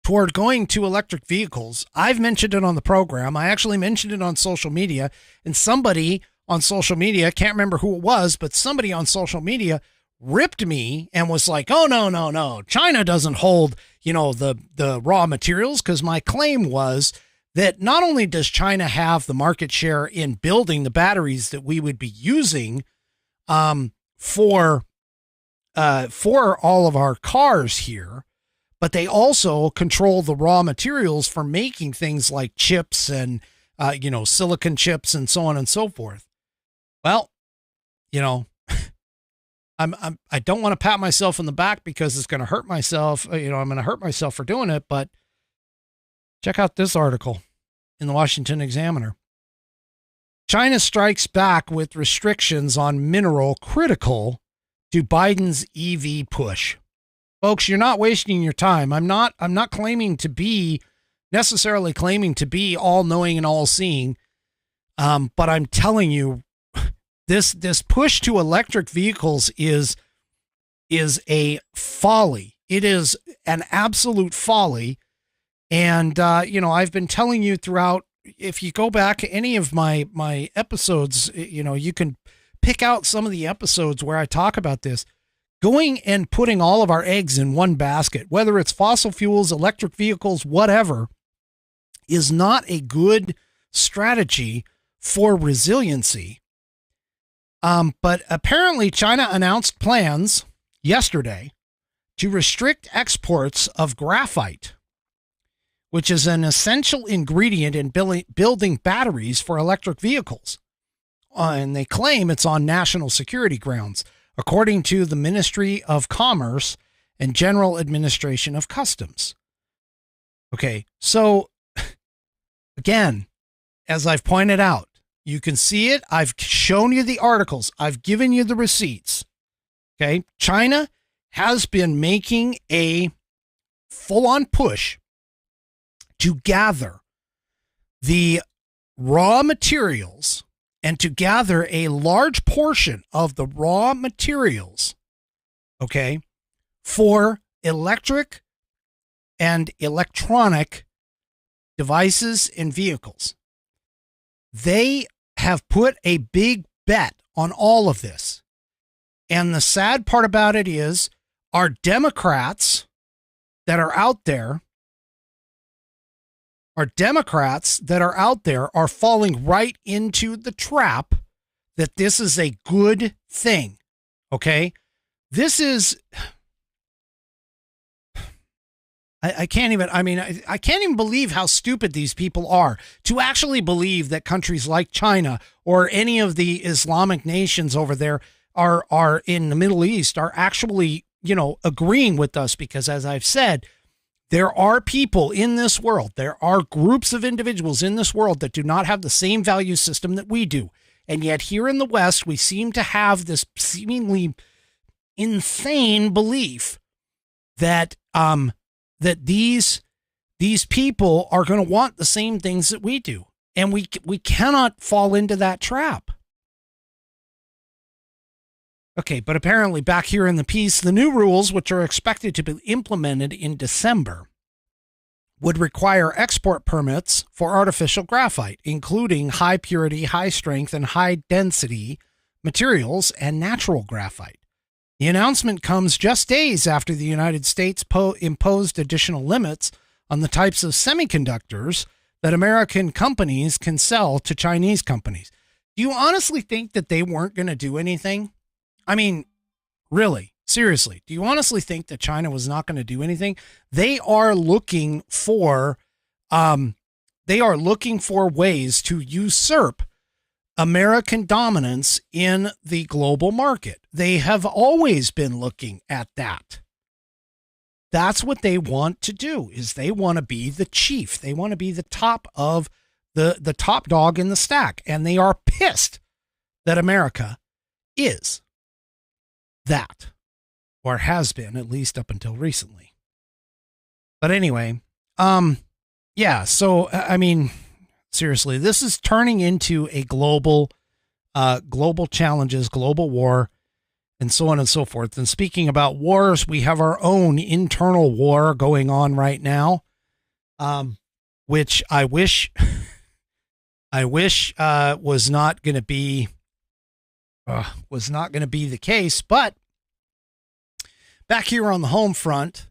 toward going to electric vehicles. I've mentioned it on the program. I actually mentioned it on social media, and somebody on social media, can't remember who it was, but somebody on social media ripped me and was like, oh, no. China doesn't hold, the raw materials, because my claim was that not only does China have the market share in building the batteries that we would be using for all of our cars here, but they also control the raw materials for making things like chips and, silicon chips and so on and so forth. Well, I don't want to pat myself on the back because it's going to hurt myself. I'm going to hurt myself for doing it. But check out this article in the Washington Examiner. China strikes back with restrictions on mineral critical to Biden's EV push. Folks, you're not wasting your time. I'm not necessarily claiming to be all knowing and all seeing. But I'm telling you, this push to electric vehicles is a folly. It is an absolute folly. And, I've been telling you throughout, if you go back to any of my episodes, you can pick out some of the episodes where I talk about this. Going and putting all of our eggs in one basket, whether it's fossil fuels, electric vehicles, whatever, is not a good strategy for resiliency. But apparently China announced plans yesterday to restrict exports of graphite, which is an essential ingredient in building batteries for electric vehicles. And they claim it's on national security grounds, according to the Ministry of Commerce and General Administration of Customs. Okay, so again, as I've pointed out, you can see it. I've shown you the articles. I've given you the receipts. Okay, China has been making a full-on push to gather the raw materials and to gather a large portion of the raw materials, okay, for electric and electronic devices and vehicles. They have put a big bet on all of this. And the sad part about it is our Democrats that are out there Our Democrats that are out there are falling right into the trap that this is a good thing. Okay? This is, I can't even believe how stupid these people are to actually believe that countries like China or any of the Islamic nations over there are in the Middle East are actually, agreeing with us, because as I've said, there are people in this world, there are groups of individuals in this world that do not have the same value system that we do. And yet here in the West, we seem to have this seemingly insane belief that that these people are going to want the same things that we do. And we cannot fall into that trap. Okay, but apparently back here in the piece, the new rules, which are expected to be implemented in December, would require export permits for artificial graphite, including high purity, high strength, and high density materials and natural graphite. The announcement comes just days after the United States imposed additional limits on the types of semiconductors that American companies can sell to Chinese companies. Do you honestly think that they weren't going to do anything? I mean, really, seriously, do you honestly think that China was not going to do anything? They are looking for ways to usurp American dominance in the global market. They have always been looking at that. That's what they want to do, is they want to be the chief. They want to be the top of the top dog in the stack. And they are pissed that America is that, or has been, at least up until recently. But anyway, so, I mean, seriously, this is turning into a global challenges, global war, and so on and so forth. And speaking about wars, we have our own internal war going on right now, which I wish was not going to be the case. But back here on the home front,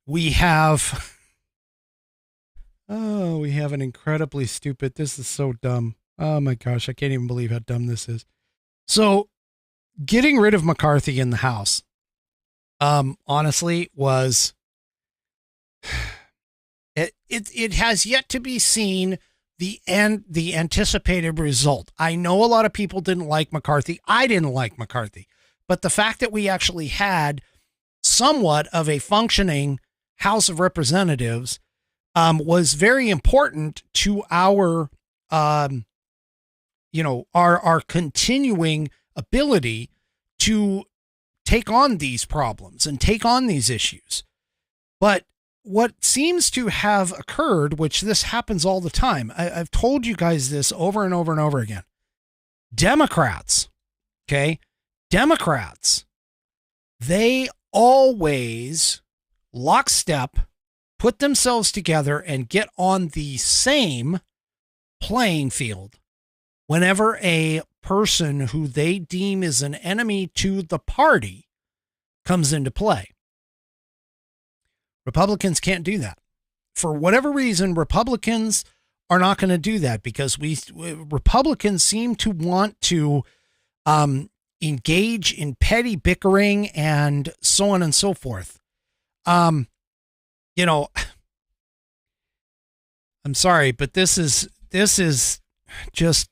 we have an incredibly stupid, this is so dumb. Oh my gosh, I can't even believe how dumb this is. So getting rid of McCarthy in the House, honestly was, it has yet to be seen the anticipated result. I know a lot of people didn't like McCarthy. I didn't like McCarthy, but the fact that we actually had somewhat of a functioning House of Representatives was very important to our continuing ability to take on these problems and take on these issues. But what seems to have occurred, which this happens all the time, I've told you guys this over and over and over again. Democrats, they always lockstep, put themselves together and get on the same playing field whenever a person who they deem is an enemy to the party comes into play. Republicans can't do that. For whatever reason, Republicans are not going to do that, because Republicans seem to want to engage in petty bickering and so on and so forth. I'm sorry, but this is just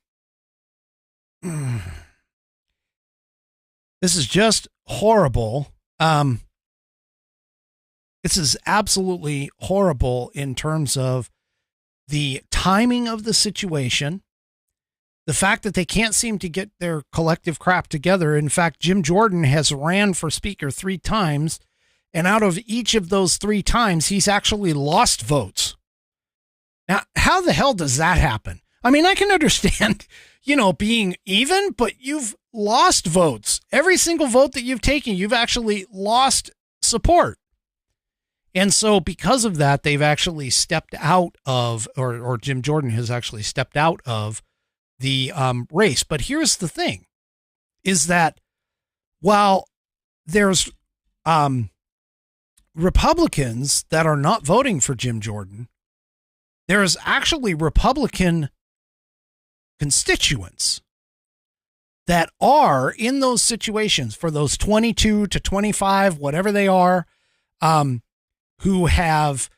horrible. This is absolutely horrible in terms of the timing of the situation, the fact that they can't seem to get their collective crap together. In fact, Jim Jordan has ran for speaker 3 times, and out of each of those 3 times, he's actually lost votes. Now, how the hell does that happen? I mean, I can understand, being even, but you've lost votes. Every single vote that you've taken, you've actually lost support. And so because of that, they've actually stepped out of, or Jim Jordan has actually stepped out of the race. But here's the thing, is that while there's Republicans that are not voting for Jim Jordan, there's actually Republican constituents that are in those situations for those 22 to 25, whatever they are, who have,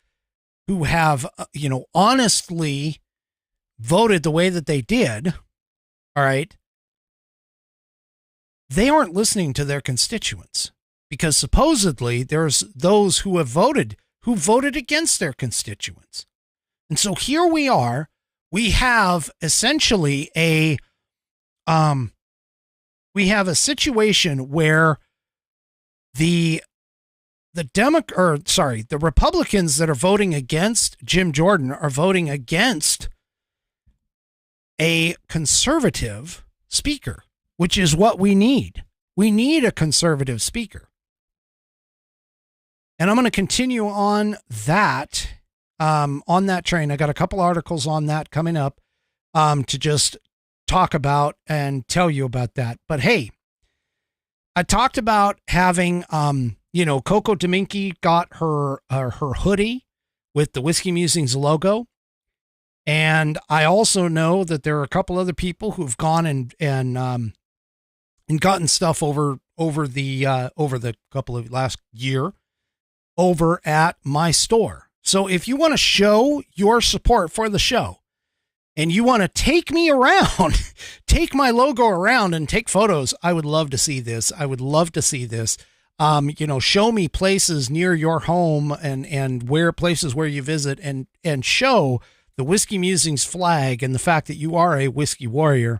honestly voted the way that they did. All right. They aren't listening to their constituents because supposedly there's those who have voted against their constituents. And so here we are, we have essentially a situation where the Republicans that are voting against Jim Jordan are voting against a conservative speaker, which is what we need. We need a conservative speaker. And I'm going to continue on that train. I got a couple articles on that coming up to just talk about and tell you about that. But hey, I talked about having, Coco Domingue got her hoodie with the Whiskey Musings logo. And I also know that there are a couple other people who've gone and gotten stuff over the couple of last year over at my store. So if you want to show your support for the show and you want to take me around, take my logo around and take photos, I would love to see this. Show me places near your home and where places where you visit and show the Whiskey Musings flag and the fact that you are a whiskey warrior.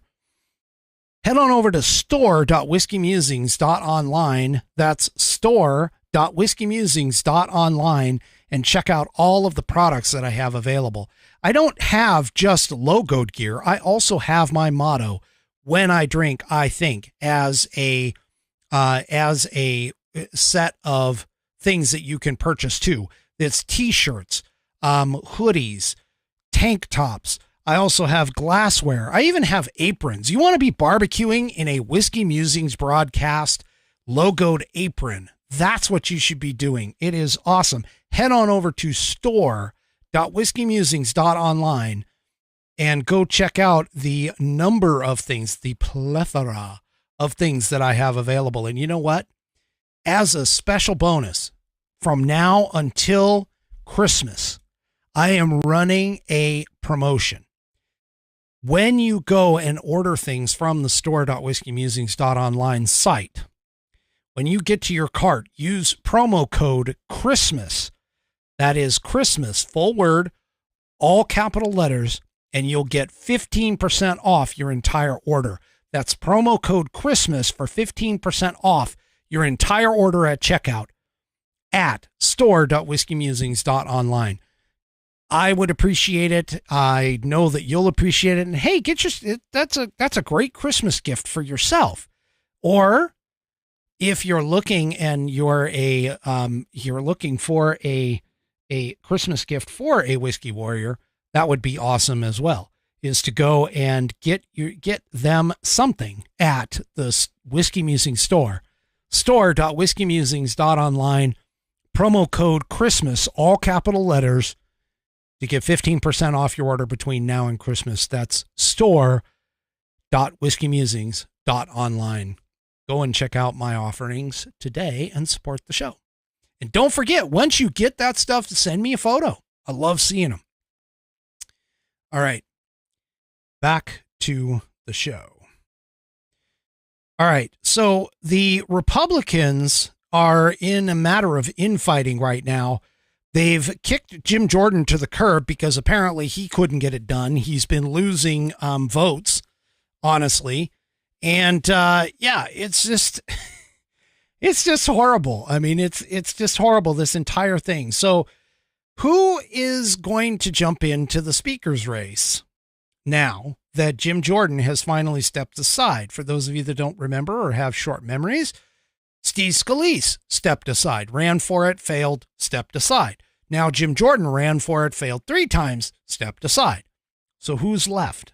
Head on over to store.whiskeymusings.online. That's store.whiskeymusings.online and check out all of the products that I have available. I don't have just logoed gear. I also have my motto, when I drink, I think, as a set of things that you can purchase too. It's t-shirts, hoodies, tank tops. I also have glassware. I even have aprons. You want to be barbecuing in a Whiskey Musings Broadcast logoed apron. That's what you should be doing. It is awesome. Head on over to store.whiskeymusings.online and go check out the number of things, the plethora of things that I have available. And you know what? As a special bonus, from now until Christmas, I am running a promotion. When you go and order things from the store.whiskeymusings.online site, when you get to your cart, use promo code Christmas. That is Christmas, full word, all capital letters, and you'll get 15% off your entire order. That's promo code Christmas for 15% off your entire order at checkout at store.whiskeymusings.online. I would appreciate it. I know that you'll appreciate it. And hey, that's a great Christmas gift for yourself. Or if you're looking and you're looking for a Christmas gift for a whiskey warrior, that would be awesome as well, is to go and get them something at the Whiskey Musings store, store.whiskeymusings.online, promo code Christmas, all capital letters, to get 15% off your order between now and Christmas. That's store.whiskeymusings.online. Go and check out my offerings today and support the show. And don't forget, once you get that stuff, send me a photo. I love seeing them. All right. Back to the show. All right. So the Republicans are in a matter of infighting right now. They've kicked Jim Jordan to the curb because apparently he couldn't get it done. He's been losing votes, honestly. And it's just horrible. I mean, it's just horrible, this entire thing. So who is going to jump into the speaker's race now that Jim Jordan has finally stepped aside? For those of you that don't remember or have short memories, Steve Scalise stepped aside, ran for it, failed, stepped aside. Now Jim Jordan ran for it, failed 3 times, stepped aside. So who's left?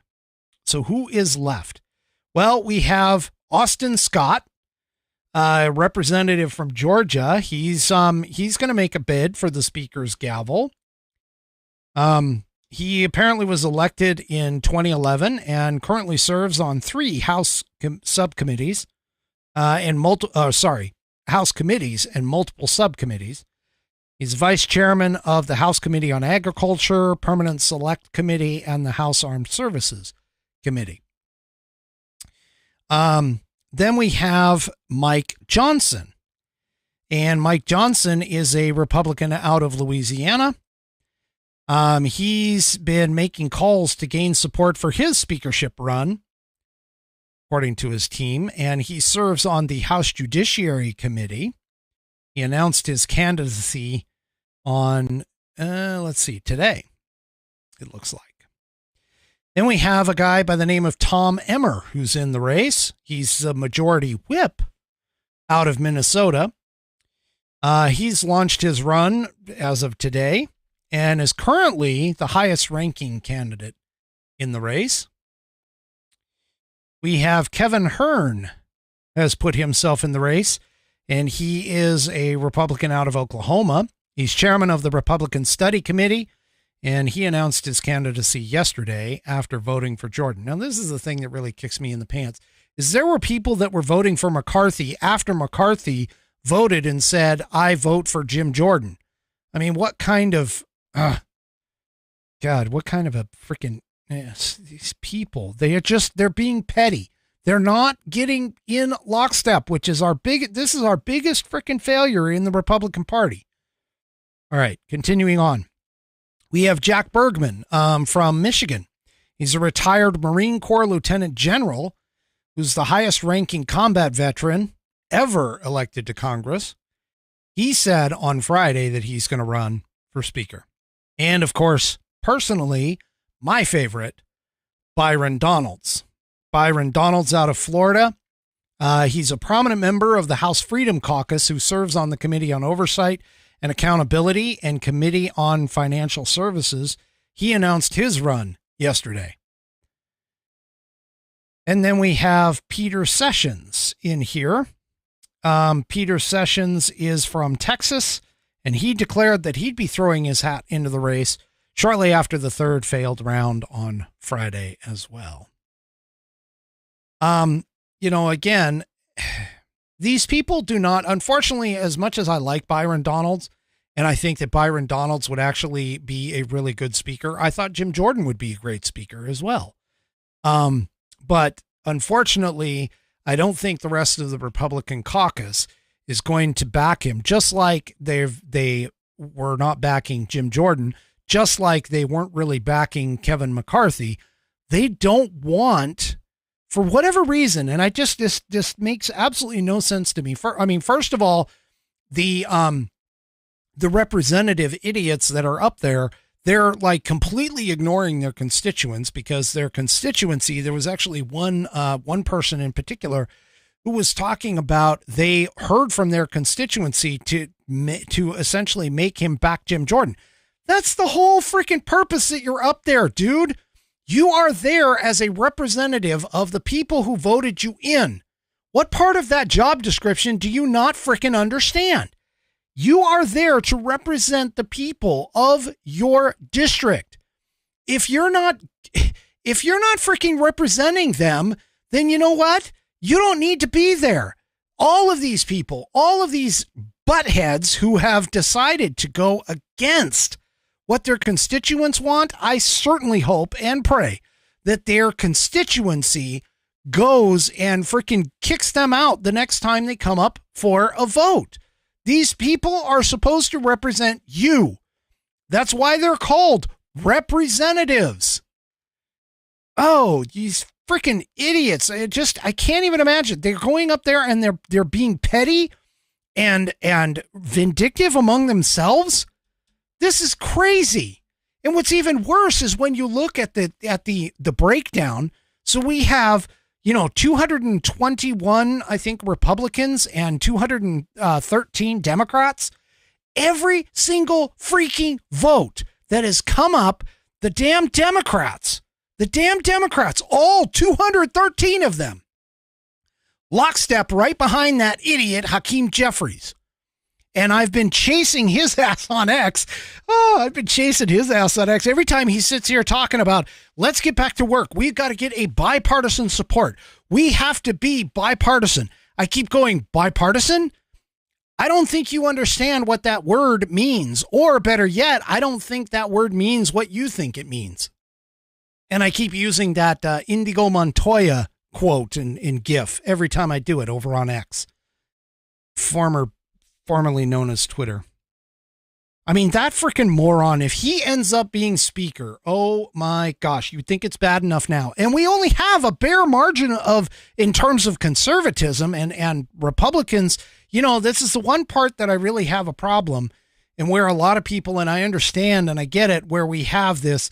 So who is left? Well, we have Austin Scott, representative from Georgia. He's going to make a bid for the speaker's gavel. He apparently was elected in 2011 and currently serves on 3 House subcommittees, House committees and multiple subcommittees. He's vice chairman of the House Committee on Agriculture, Permanent Select Committee, and the House Armed Services Committee. Then we have Mike Johnson. And Mike Johnson is a Republican out of Louisiana. He's been making calls to gain support for his speakership run, according to his team, and he serves on the House Judiciary Committee. He announced his candidacy on, today, it looks like. Then we have a guy by the name of Tom Emmer, who's in the race. He's the majority whip out of Minnesota. He's launched his run as of today and is currently the highest ranking candidate in the race. We have Kevin Hearn has put himself in the race, and he is a Republican out of Oklahoma. He's chairman of the Republican Study Committee, and he announced his candidacy yesterday after voting for Jordan. Now, this is the thing that really kicks me in the pants, is there were people that were voting for McCarthy after McCarthy voted and said, I vote for Jim Jordan. I mean, what kind of, what kind of a freaking, these people, they're being petty. They're not getting in lockstep, which is this is our biggest freaking failure in the Republican Party. All right, continuing on. We have Jack Bergman from Michigan. He's a retired Marine Corps Lieutenant General who's the highest ranking combat veteran ever elected to Congress. He said on Friday that he's going to run for speaker. And of course, personally, my favorite, Byron Donalds. Byron Donalds out of Florida. He's a prominent member of the House Freedom Caucus who serves on the Committee on Oversight and Accountability and Committee on Financial Services. He announced his run yesterday. And then we have Peter Sessions in here. Peter Sessions is from Texas, and he declared that he'd be throwing his hat into the race shortly after the third failed round on Friday as well. Again, these people do not, unfortunately, as much as I like Byron Donalds, and I think that Byron Donalds would actually be a really good speaker, I thought Jim Jordan would be a great speaker as well. But unfortunately, I don't think the rest of the Republican caucus is going to back him, just like they were not backing Jim Jordan, just like they weren't really backing Kevin McCarthy. They don't want, for whatever reason, and this makes absolutely no sense to me. First of all, the representative idiots that are up there, they're like completely ignoring their constituents, because their constituency, there was actually one person in particular who was talking about they heard from their constituency to essentially make him back Jim Jordan. That's the whole freaking purpose that you're up there, dude. You are there as a representative of the people who voted you in. What part of that job description do you not freaking understand? You are there to represent the people of your district. If you're not freaking representing them, then you know what? You don't need to be there. All of these people, all of these buttheads who have decided to go against what their constituents want, I certainly hope and pray that their constituency goes and freaking kicks them out the next time they come up for a vote. These people are supposed to represent you. That's why they're called representatives. Oh, these freaking idiots. I can't even imagine. They're going up there and they're being petty and vindictive among themselves. This is crazy. And what's even worse is when you look at the breakdown. So we have, 221, I think, Republicans and 213 Democrats. Every single freaking vote that has come up, the damn Democrats, all 213 of them lockstep right behind that idiot Hakeem Jeffries. And I've been chasing his ass on X. Oh, I've been chasing his ass on X. Every time he sits here talking about, let's get back to work. We've got to get a bipartisan support. We have to be bipartisan. I keep going, bipartisan? I don't think you understand what that word means. Or better yet, I don't think that word means what you think it means. And I keep using that Indigo Montoya quote in GIF every time I do it over on X. Formerly known as Twitter. I mean, that freaking moron, if he ends up being speaker, oh my gosh, you'd think it's bad enough now. And we only have a bare margin in terms of conservatism and Republicans. You know, this is the one part that I really have a problem, and where a lot of people, and I understand and I get it, where we have this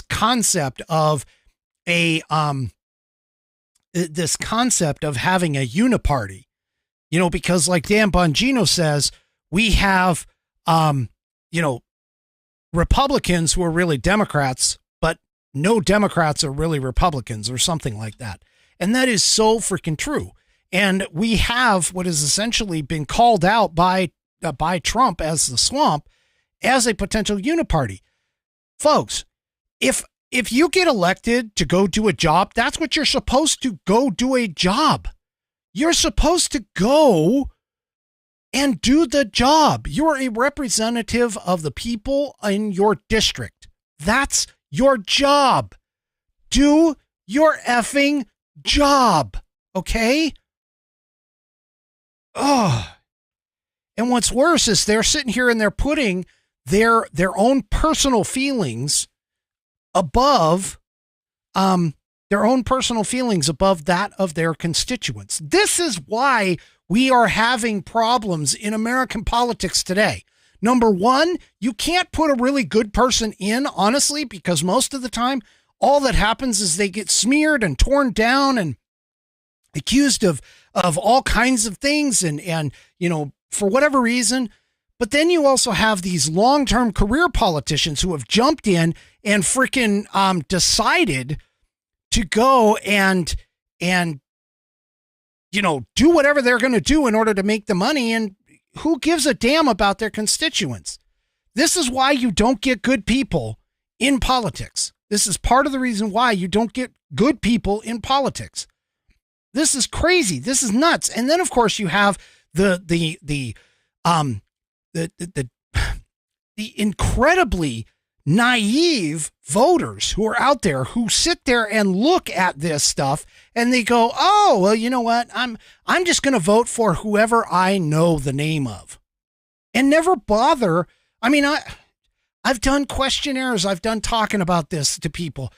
concept of this concept of having a uniparty. You know, because like Dan Bongino says, we have, Republicans who are really Democrats, but no Democrats are really Republicans or something like that. And that is so freaking true. And we have what has essentially been called out by Trump as the swamp as a potential uniparty. Folks, if you get elected to go do a job, that's what you're supposed to go do a job. You're supposed to go and do the job. You're a representative of the people in your district. That's your job. Do your effing job. Okay? Oh. And what's worse is they're sitting here and they're putting their own personal feelings above that of their constituents. This is why we are having problems in American politics today. Number one, you can't put a really good person in, honestly, because most of the time, all that happens is they get smeared and torn down and accused of all kinds of things and for whatever reason. But then you also have these long-term career politicians who have jumped in and freaking decided to go and do whatever they're going to do in order to make the money. And who gives a damn about their constituents? This is why you don't get good people in politics. This is part of the reason why you don't get good people in politics. This is crazy. This is nuts. And then, of course, you have the incredibly naive voters who are out there who sit there and look at this stuff and they go, oh, well, you know what? I'm just going to vote for whoever I know the name of and never bother. I mean, I've done questionnaires. I've done talking about this to people.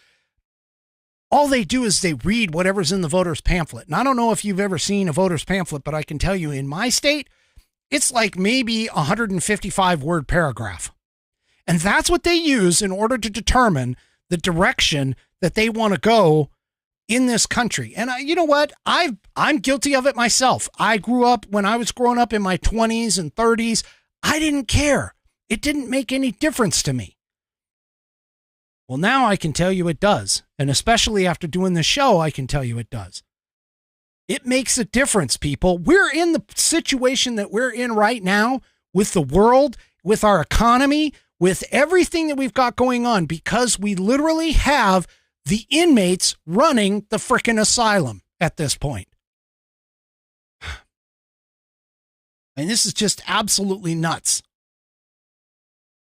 All they do is they read whatever's in the voter's pamphlet. And I don't know if you've ever seen a voter's pamphlet, but I can tell you in my state, it's like maybe 155 word paragraph. And that's what they use in order to determine the direction that they want to go in this country. And you know what? I'm guilty of it myself. I grew up, when I was growing up in my 20s and 30s, I didn't care. It didn't make any difference to me. Well, now I can tell you it does. And especially after doing this show, I can tell you it does. It makes a difference, people. We're in the situation that we're in right now with the world, with our economy, with everything that we've got going on, because we literally have the inmates running the frickin' asylum at this point. And this is just absolutely nuts.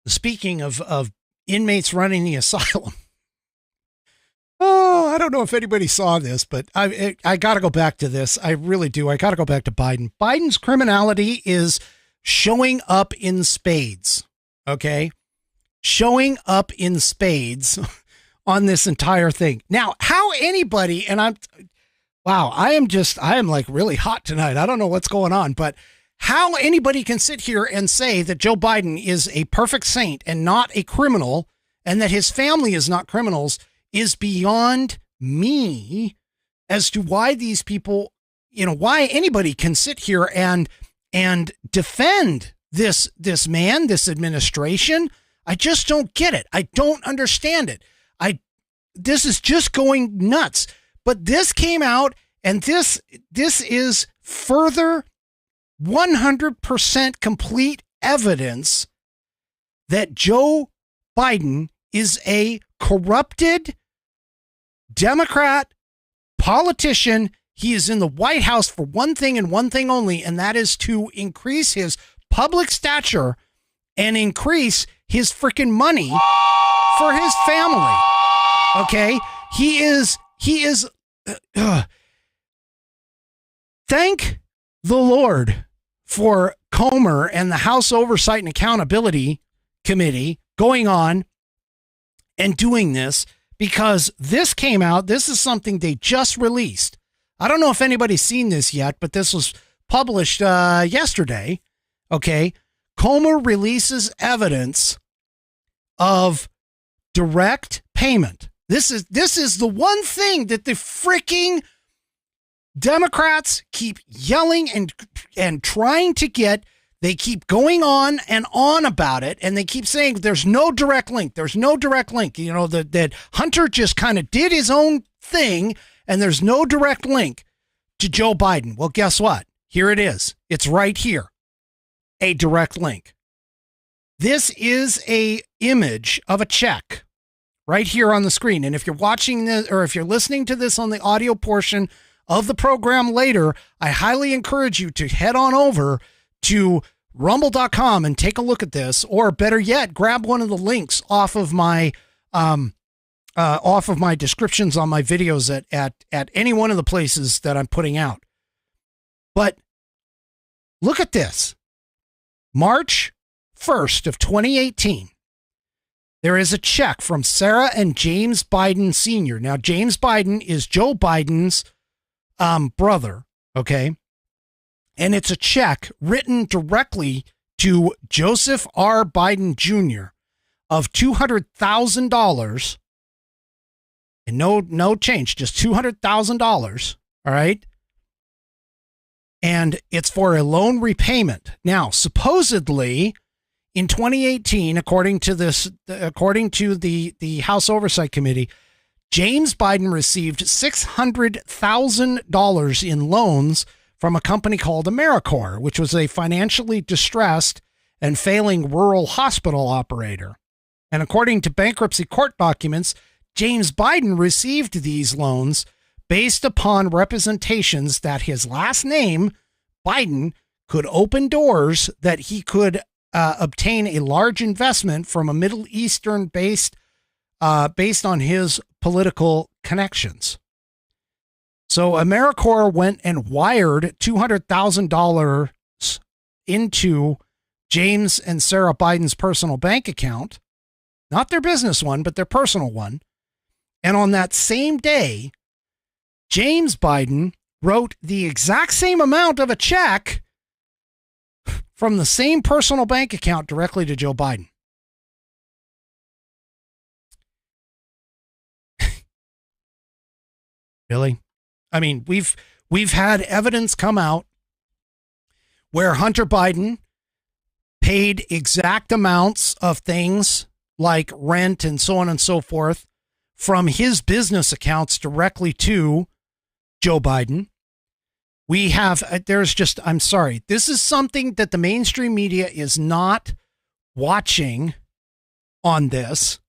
Speaking of inmates running the asylum. Oh, I don't know if anybody saw this, but I got to go back to this. I really do. I got to go back to Biden. Biden's criminality is showing up in spades. Okay. Showing up in spades on this entire thing. Now, how anybody, and I am like really hot tonight. I don't know what's going on, but how anybody can sit here and say that Joe Biden is a perfect saint and not a criminal, and that his family is not criminals, is beyond me as to why these people, why anybody can sit here and defend this man, this administration. I just don't get it. I don't understand it. This is just going nuts. But this came out And this is further 100% complete evidence that Joe Biden is a corrupted Democrat politician. He is in the White House for one thing and one thing only, and that is to increase his public stature and increase his freaking money for his family. Okay? He is thank the Lord for Comer and the House Oversight and Accountability Committee going on and doing this, because this came out. This is something they just released. I don't know if anybody's seen this yet, but this was published yesterday. Okay. Comer releases evidence of direct payment. This is the one thing that the freaking Democrats keep yelling and trying to get. They keep going on and on about it, and they keep saying there's no direct link. There's no direct link. You know, that Hunter just kind of did his own thing, and there's no direct link to Joe Biden. Well, guess what? Here it is. It's right here. A direct link. This is a image of a check right here on the screen. And if you're watching this, or if you're listening to this on the audio portion of the program later, I highly encourage you to head on over to rumble.com and take a look at this, or better yet, grab one of the links off of my descriptions on my videos at any one of the places that I'm putting out. But look at this. March 1st of 2018. There is a check from Sarah and James Biden Sr. Now, James Biden is Joe Biden's brother, okay? And it's a check written directly to Joseph R. Biden Jr. of $200,000, and no change, just $200,000. All right. And it's for a loan repayment. Now, supposedly in 2018, according to the House Oversight Committee, James Biden received $600,000 in loans from a company called AmeriCorps, which was a financially distressed and failing rural hospital operator. And according to bankruptcy court documents, James Biden received these loans based upon representations that his last name, Biden, could open doors that he could obtain a large investment from a Middle Eastern based on his political connections. So AmeriCorps went and wired $200,000 into James and Sarah Biden's personal bank account, not their business one, but their personal one. And on that same day, James Biden wrote the exact same amount of a check from the same personal bank account directly to Joe Biden. Really? I mean, we've had evidence come out where Hunter Biden paid exact amounts of things like rent and so on and so forth from his business accounts directly to Joe Biden. We have, I'm sorry, this is something that the mainstream media is not watching on this.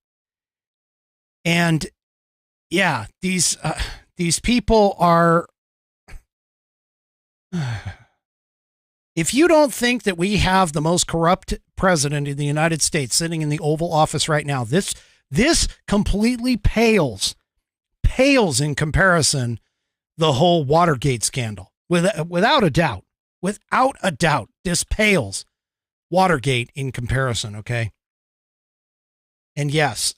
And yeah, these people are, if you don't think that we have the most corrupt president in the United States sitting in the Oval Office right now, this completely pales in comparison the whole Watergate scandal. Without a doubt, this pales Watergate in comparison. Okay. And yes,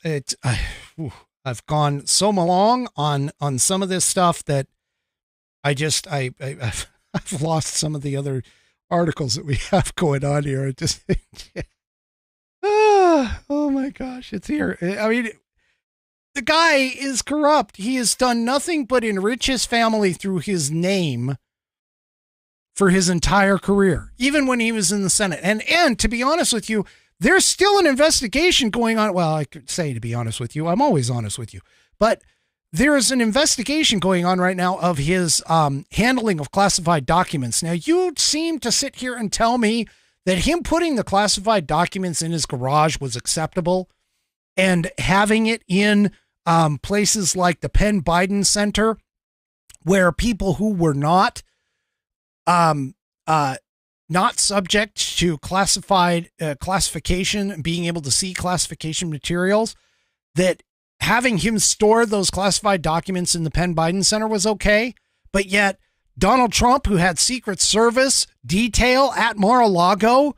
I've gone so long on some of this stuff that I've lost some of the other articles that we have going on here. Oh my gosh, it's here. I mean, the guy is corrupt. He has done nothing but enrich his family through his name for his entire career, even when he was in the Senate. And to be honest with you, there's still an investigation going on. Well, I could say, to be honest with you, I'm always honest with you, but there is an investigation going on right now of his handling of classified documents. Now, you seem to sit here and tell me that him putting the classified documents in his garage was acceptable, and having it in places like the Penn Biden Center, where people who were not subject to classification, being able to see classification materials, that having him store those classified documents in the Penn Biden Center was okay. But yet Donald Trump, who had Secret Service detail at Mar-a-Lago,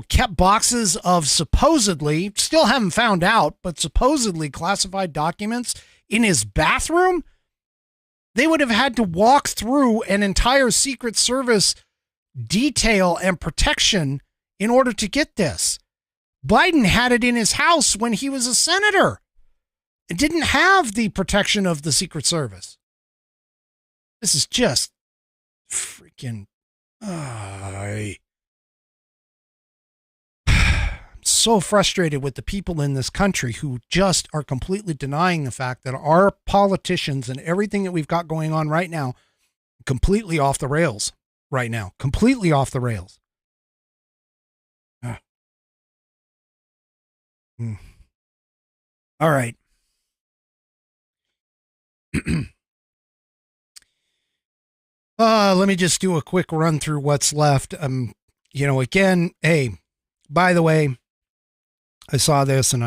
kept boxes of supposedly, still haven't found out, but supposedly classified documents in his bathroom. They would have had to walk through an entire Secret Service detail and protection in order to get this. Biden had it in his house when he was a senator. It didn't have the protection of the Secret Service. This is just freaking... I'm so frustrated with the people in this country who just are completely denying the fact that our politicians and everything that we've got going on right now, completely off the rails right now. Completely off the rails. All right. Let me just do a quick run through what's left. Again, hey, by the way, I saw this and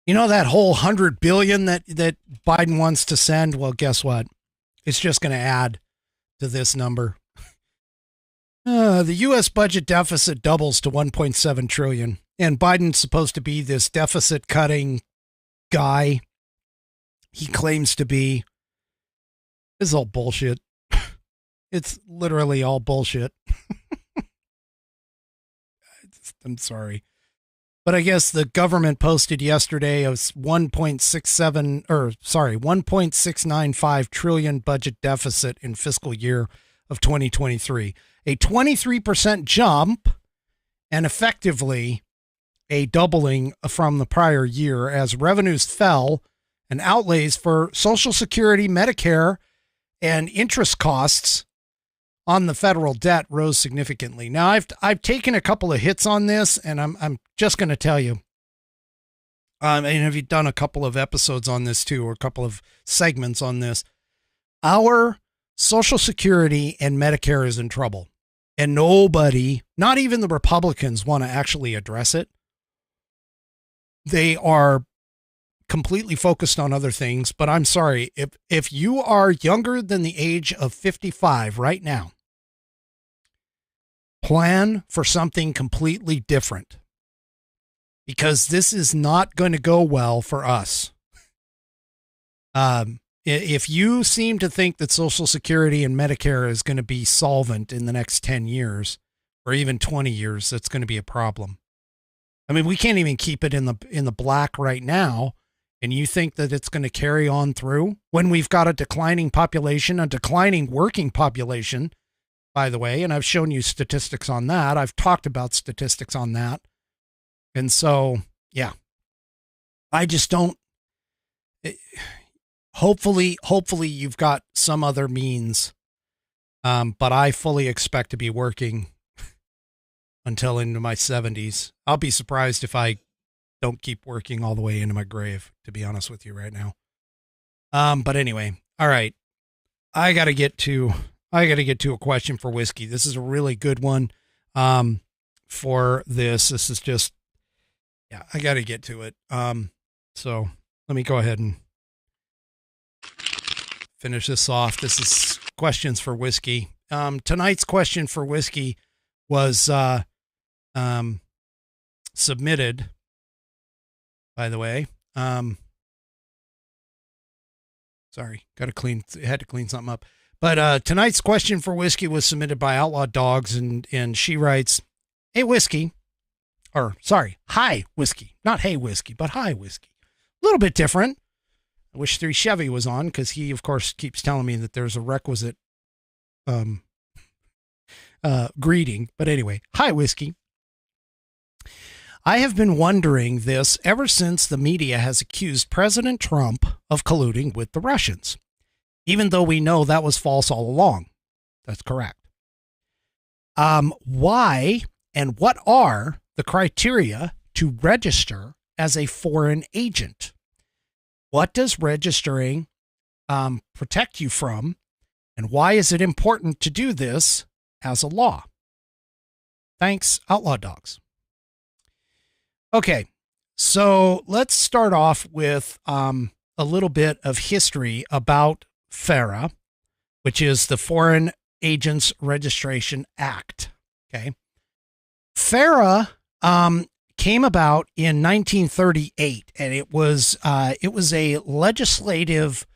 that whole $100 billion that Biden wants to send. Well, guess what? It's just going to add to this number. The U.S. budget deficit doubles to $1.7 trillion, and Biden's supposed to be this deficit cutting guy. He claims to be. This is all bullshit. It's literally all bullshit. I'm sorry. But I guess the government posted yesterday of 1.695 trillion budget deficit in fiscal year of 2023, a 23% jump, and effectively a doubling from the prior year as revenues fell and outlays for Social Security, Medicare, and interest costs on the federal debt rose significantly. Now, I've taken a couple of hits on this, and I'm just going to tell you. And have done a couple of episodes on this too, or a couple of segments on this. Our Social Security and Medicare is in trouble, and nobody, not even the Republicans, want to actually address it. They are completely focused on other things, but I'm sorry, if you are younger than the age of 55 right now, plan for something completely different, because this is not going to go well for us. If you seem to think that Social Security and Medicare is going to be solvent in the next 10 years or even 20 years, that's going to be a problem. I mean, we can't even keep it in the black right now. And you think that it's going to carry on through when we've got a declining population, a declining working population, by the way. And I've shown you statistics on that. I've talked about statistics on that. And so, yeah, I just don't. Hopefully you've got some other means. But I fully expect to be working until into my 70s. I'll be surprised if I don't keep working all the way into my grave, to be honest with you right now. But anyway, all right. I got to get to a question for Whiskey. This is a really good one. For this is just, yeah, I got to get to it. So let me go ahead and finish this off. This is questions for Whiskey. Tonight's question for Whiskey was, submitted, by the way. Sorry, had to clean something up. But tonight's question for Whiskey was submitted by Outlaw Dogs, and she writes, "Hey Whiskey," or sorry, "Hi Whiskey," not "Hey Whiskey," but "Hi Whiskey." A little bit different. I wish 3 Chevy was on, because he, of course, keeps telling me that there's a requisite greeting. But anyway, "Hi Whiskey. I have been wondering this ever since the media has accused President Trump of colluding with the Russians, even though we know that was false all along. That's correct. Why and what are the criteria to register as a foreign agent? What does registering protect you from, and why is it important to do this as a law? Thanks, Outlaw Dogs. Okay, so let's start off with a little bit of history about FARA, which is the Foreign Agents Registration Act. Okay, FARA came about in 1938, and it was a legislative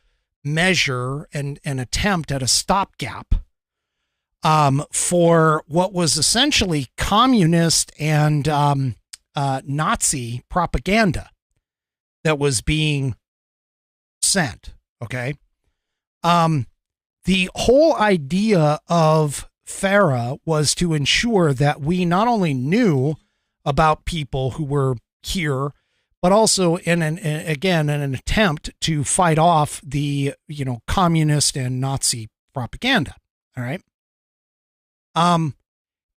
measure and an attempt at a stopgap for what was essentially communist and Nazi propaganda that was being sent. Okay. The whole idea of FARA was to ensure that we not only knew about people who were here, but also in an attempt to fight off the, communist and Nazi propaganda. All right.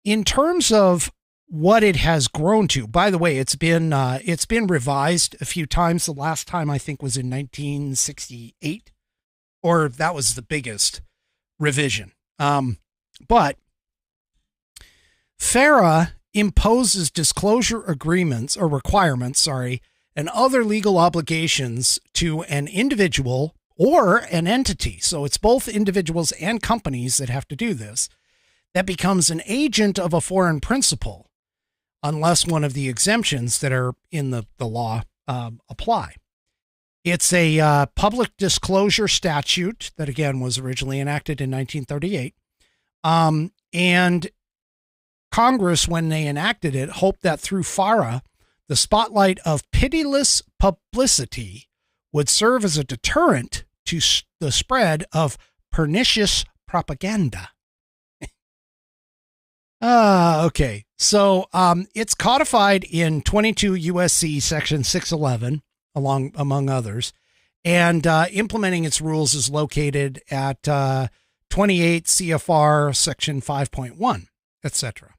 In terms of what it has grown to, by the way, it's been revised a few times. The last time I think was in 1968, or that was the biggest revision. But FARA imposes disclosure agreements or requirements, and other legal obligations to an individual or an entity. So it's both individuals and companies that have to do this, that becomes an agent of a foreign principal, unless one of the exemptions that are in the law apply. It's a public disclosure statute that, again, was originally enacted in 1938. And Congress, when they enacted it, hoped that through FARA, the spotlight of pitiless publicity would serve as a deterrent to the spread of pernicious propaganda. Okay. So it's codified in 22 USC section 611, among others, and implementing its rules is located at 28 CFR section 5.1, etc.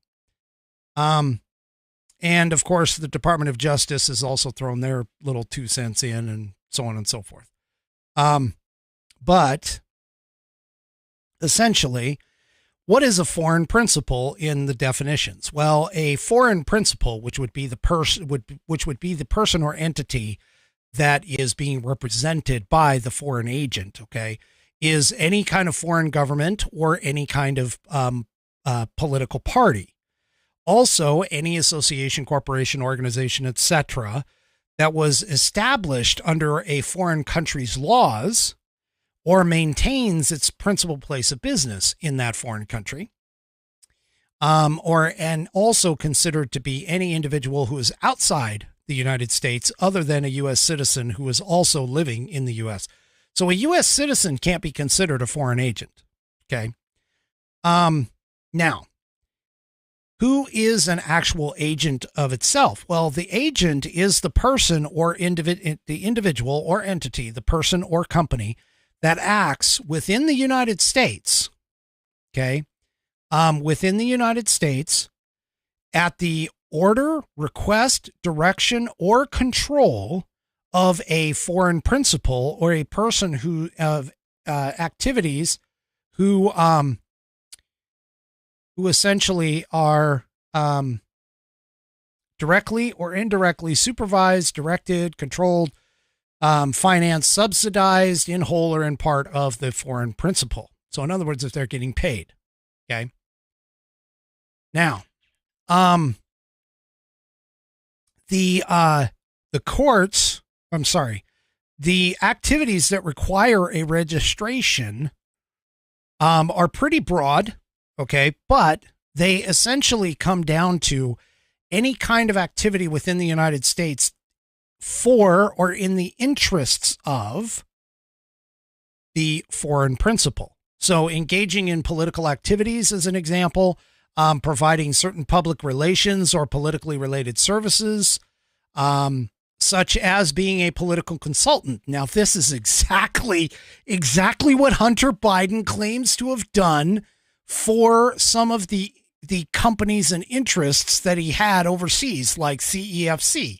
And of course, the Department of Justice has also thrown their little 2 cents in, and so on and so forth. But essentially, what is a foreign principal in the definitions? Well, a foreign principal, which would be the person or entity that is being represented by the foreign agent, okay, is any kind of foreign government or any kind of political party. Also, any association, corporation, organization, etc., that was established under a foreign country's laws or maintains its principal place of business in that foreign country, and also considered to be any individual who is outside the United States other than a U.S. citizen who is also living in the U.S. So a U.S. citizen can't be considered a foreign agent. Okay. Now, who is an actual agent of itself? Well, the agent is the person or the individual or entity, the person or company that acts within the United States. Okay. Within the United States at the order, request, direction, or control of a foreign principal or a person who of activities who essentially are directly or indirectly supervised, directed, controlled, financed, subsidized in whole or in part of the foreign principal. So in other words, if they're getting paid. Okay. Now, the activities that require a registration are pretty broad. Okay. But they essentially come down to any kind of activity within the United States for or in the interests of the foreign principal. So engaging in political activities, as an example, providing certain public relations or politically related services, such as being a political consultant. Now, this is exactly what Hunter Biden claims to have done for some of the companies and interests that he had overseas, like CEFC.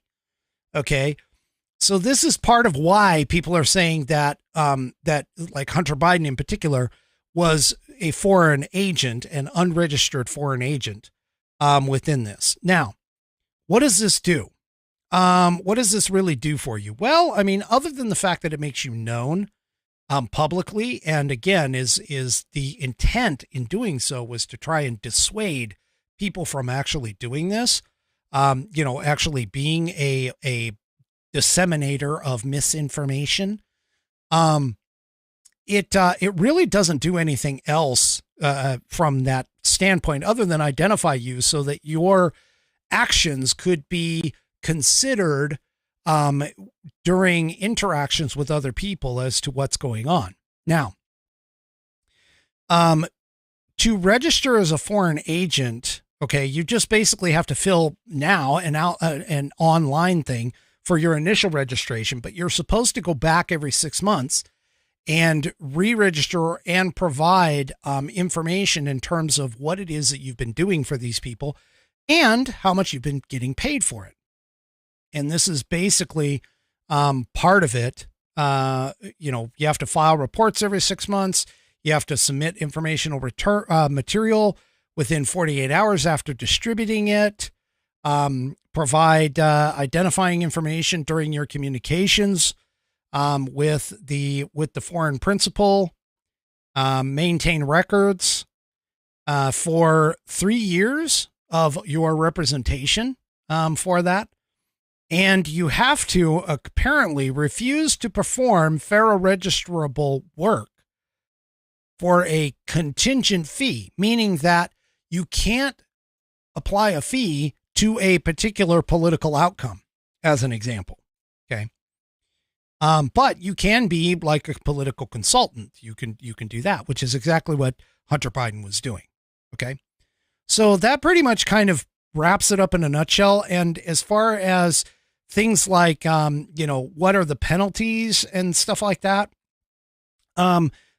Okay. So this is part of why people are saying that, that like Hunter Biden in particular was a foreign agent, an unregistered foreign agent, within this. Now, what does this do? What does this really do for you? Well, I mean, other than the fact that it makes you known, publicly, and again, is the intent in doing so was to try and dissuade people from actually doing this, actually being a disseminator of misinformation. It really doesn't do anything else, from that standpoint other than identify you so that your actions could be considered during interactions with other people as to what's going on. Now, to register as a foreign agent, okay, you just basically have to fill now an online thing for your initial registration, but you're supposed to go back every 6 months and re-register and provide information in terms of what it is that you've been doing for these people and how much you've been getting paid for it. And this is basically part of it. You have to file reports every 6 months. You have to submit informational material within 48 hours after distributing it. Provide identifying information during your communications with the foreign principal. Maintain records for 3 years of your representation for that. And you have to apparently refuse to perform FARA registrable work for a contingent fee, meaning that you can't apply a fee to a particular political outcome, as an example. Okay. But you can be like a political consultant. You can do that, which is exactly what Hunter Biden was doing. Okay. So that pretty much kind of wraps it up in a nutshell. And as far as things like, what are the penalties and stuff like that?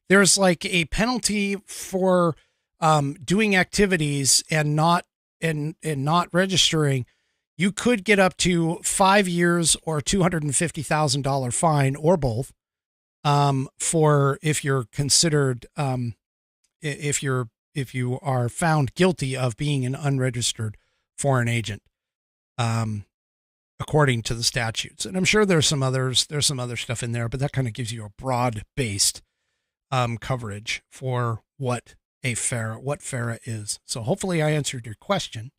There's like a penalty for doing activities and not registering. You could get up to 5 years or $250,000 fine or both, for if you're considered, if you are found guilty of being an unregistered foreign agent, according to the statutes. And I'm sure there's some other stuff in there, but that kind of gives you a broad based coverage for what FARA is. So hopefully I answered your question.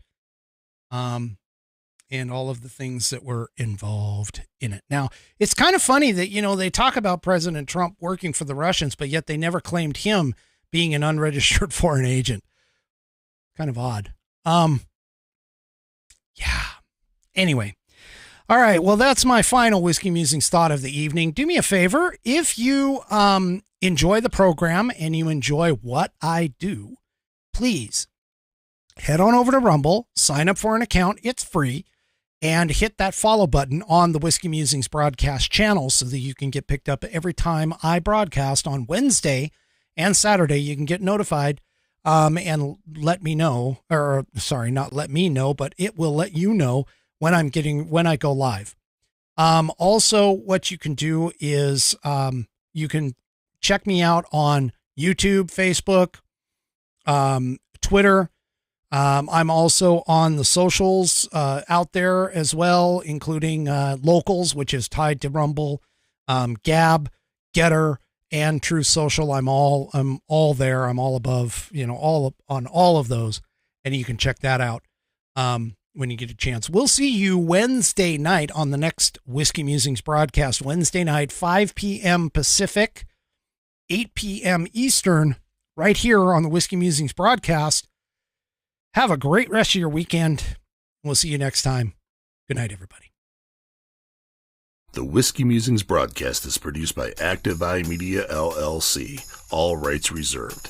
And all of the things that were involved in it. Now, it's kind of funny that, they talk about President Trump working for the Russians, but yet they never claimed him being an unregistered foreign agent. Kind of odd. Yeah. Anyway. All right. Well, that's my final Whiskey Musings thought of the evening. Do me a favor. If you enjoy the program and you enjoy what I do, please head on over to Rumble, sign up for an account. It's free. And hit that follow button on the Whiskey Musings Broadcast channel so that you can get picked up every time I broadcast on Wednesday and Saturday. You can get notified and let me know, or sorry, not let me know, but it will let you know when I go live. Also, what you can do is you can check me out on YouTube, Facebook, Twitter. I'm also on the socials out there as well, including Locals, which is tied to Rumble, Gab, GETTR, and True Social. I'm all there. I'm all above, on all of those, and you can check that out when you get a chance. We'll see you Wednesday night on the next Whiskey Musings broadcast. Wednesday night, 5 p.m. Pacific, 8 p.m. Eastern, right here on the Whiskey Musings broadcast. Have a great rest of your weekend. We'll see you next time. Good night, everybody. The Whiskey Musings broadcast is produced by Active Eye Media, LLC. All rights reserved.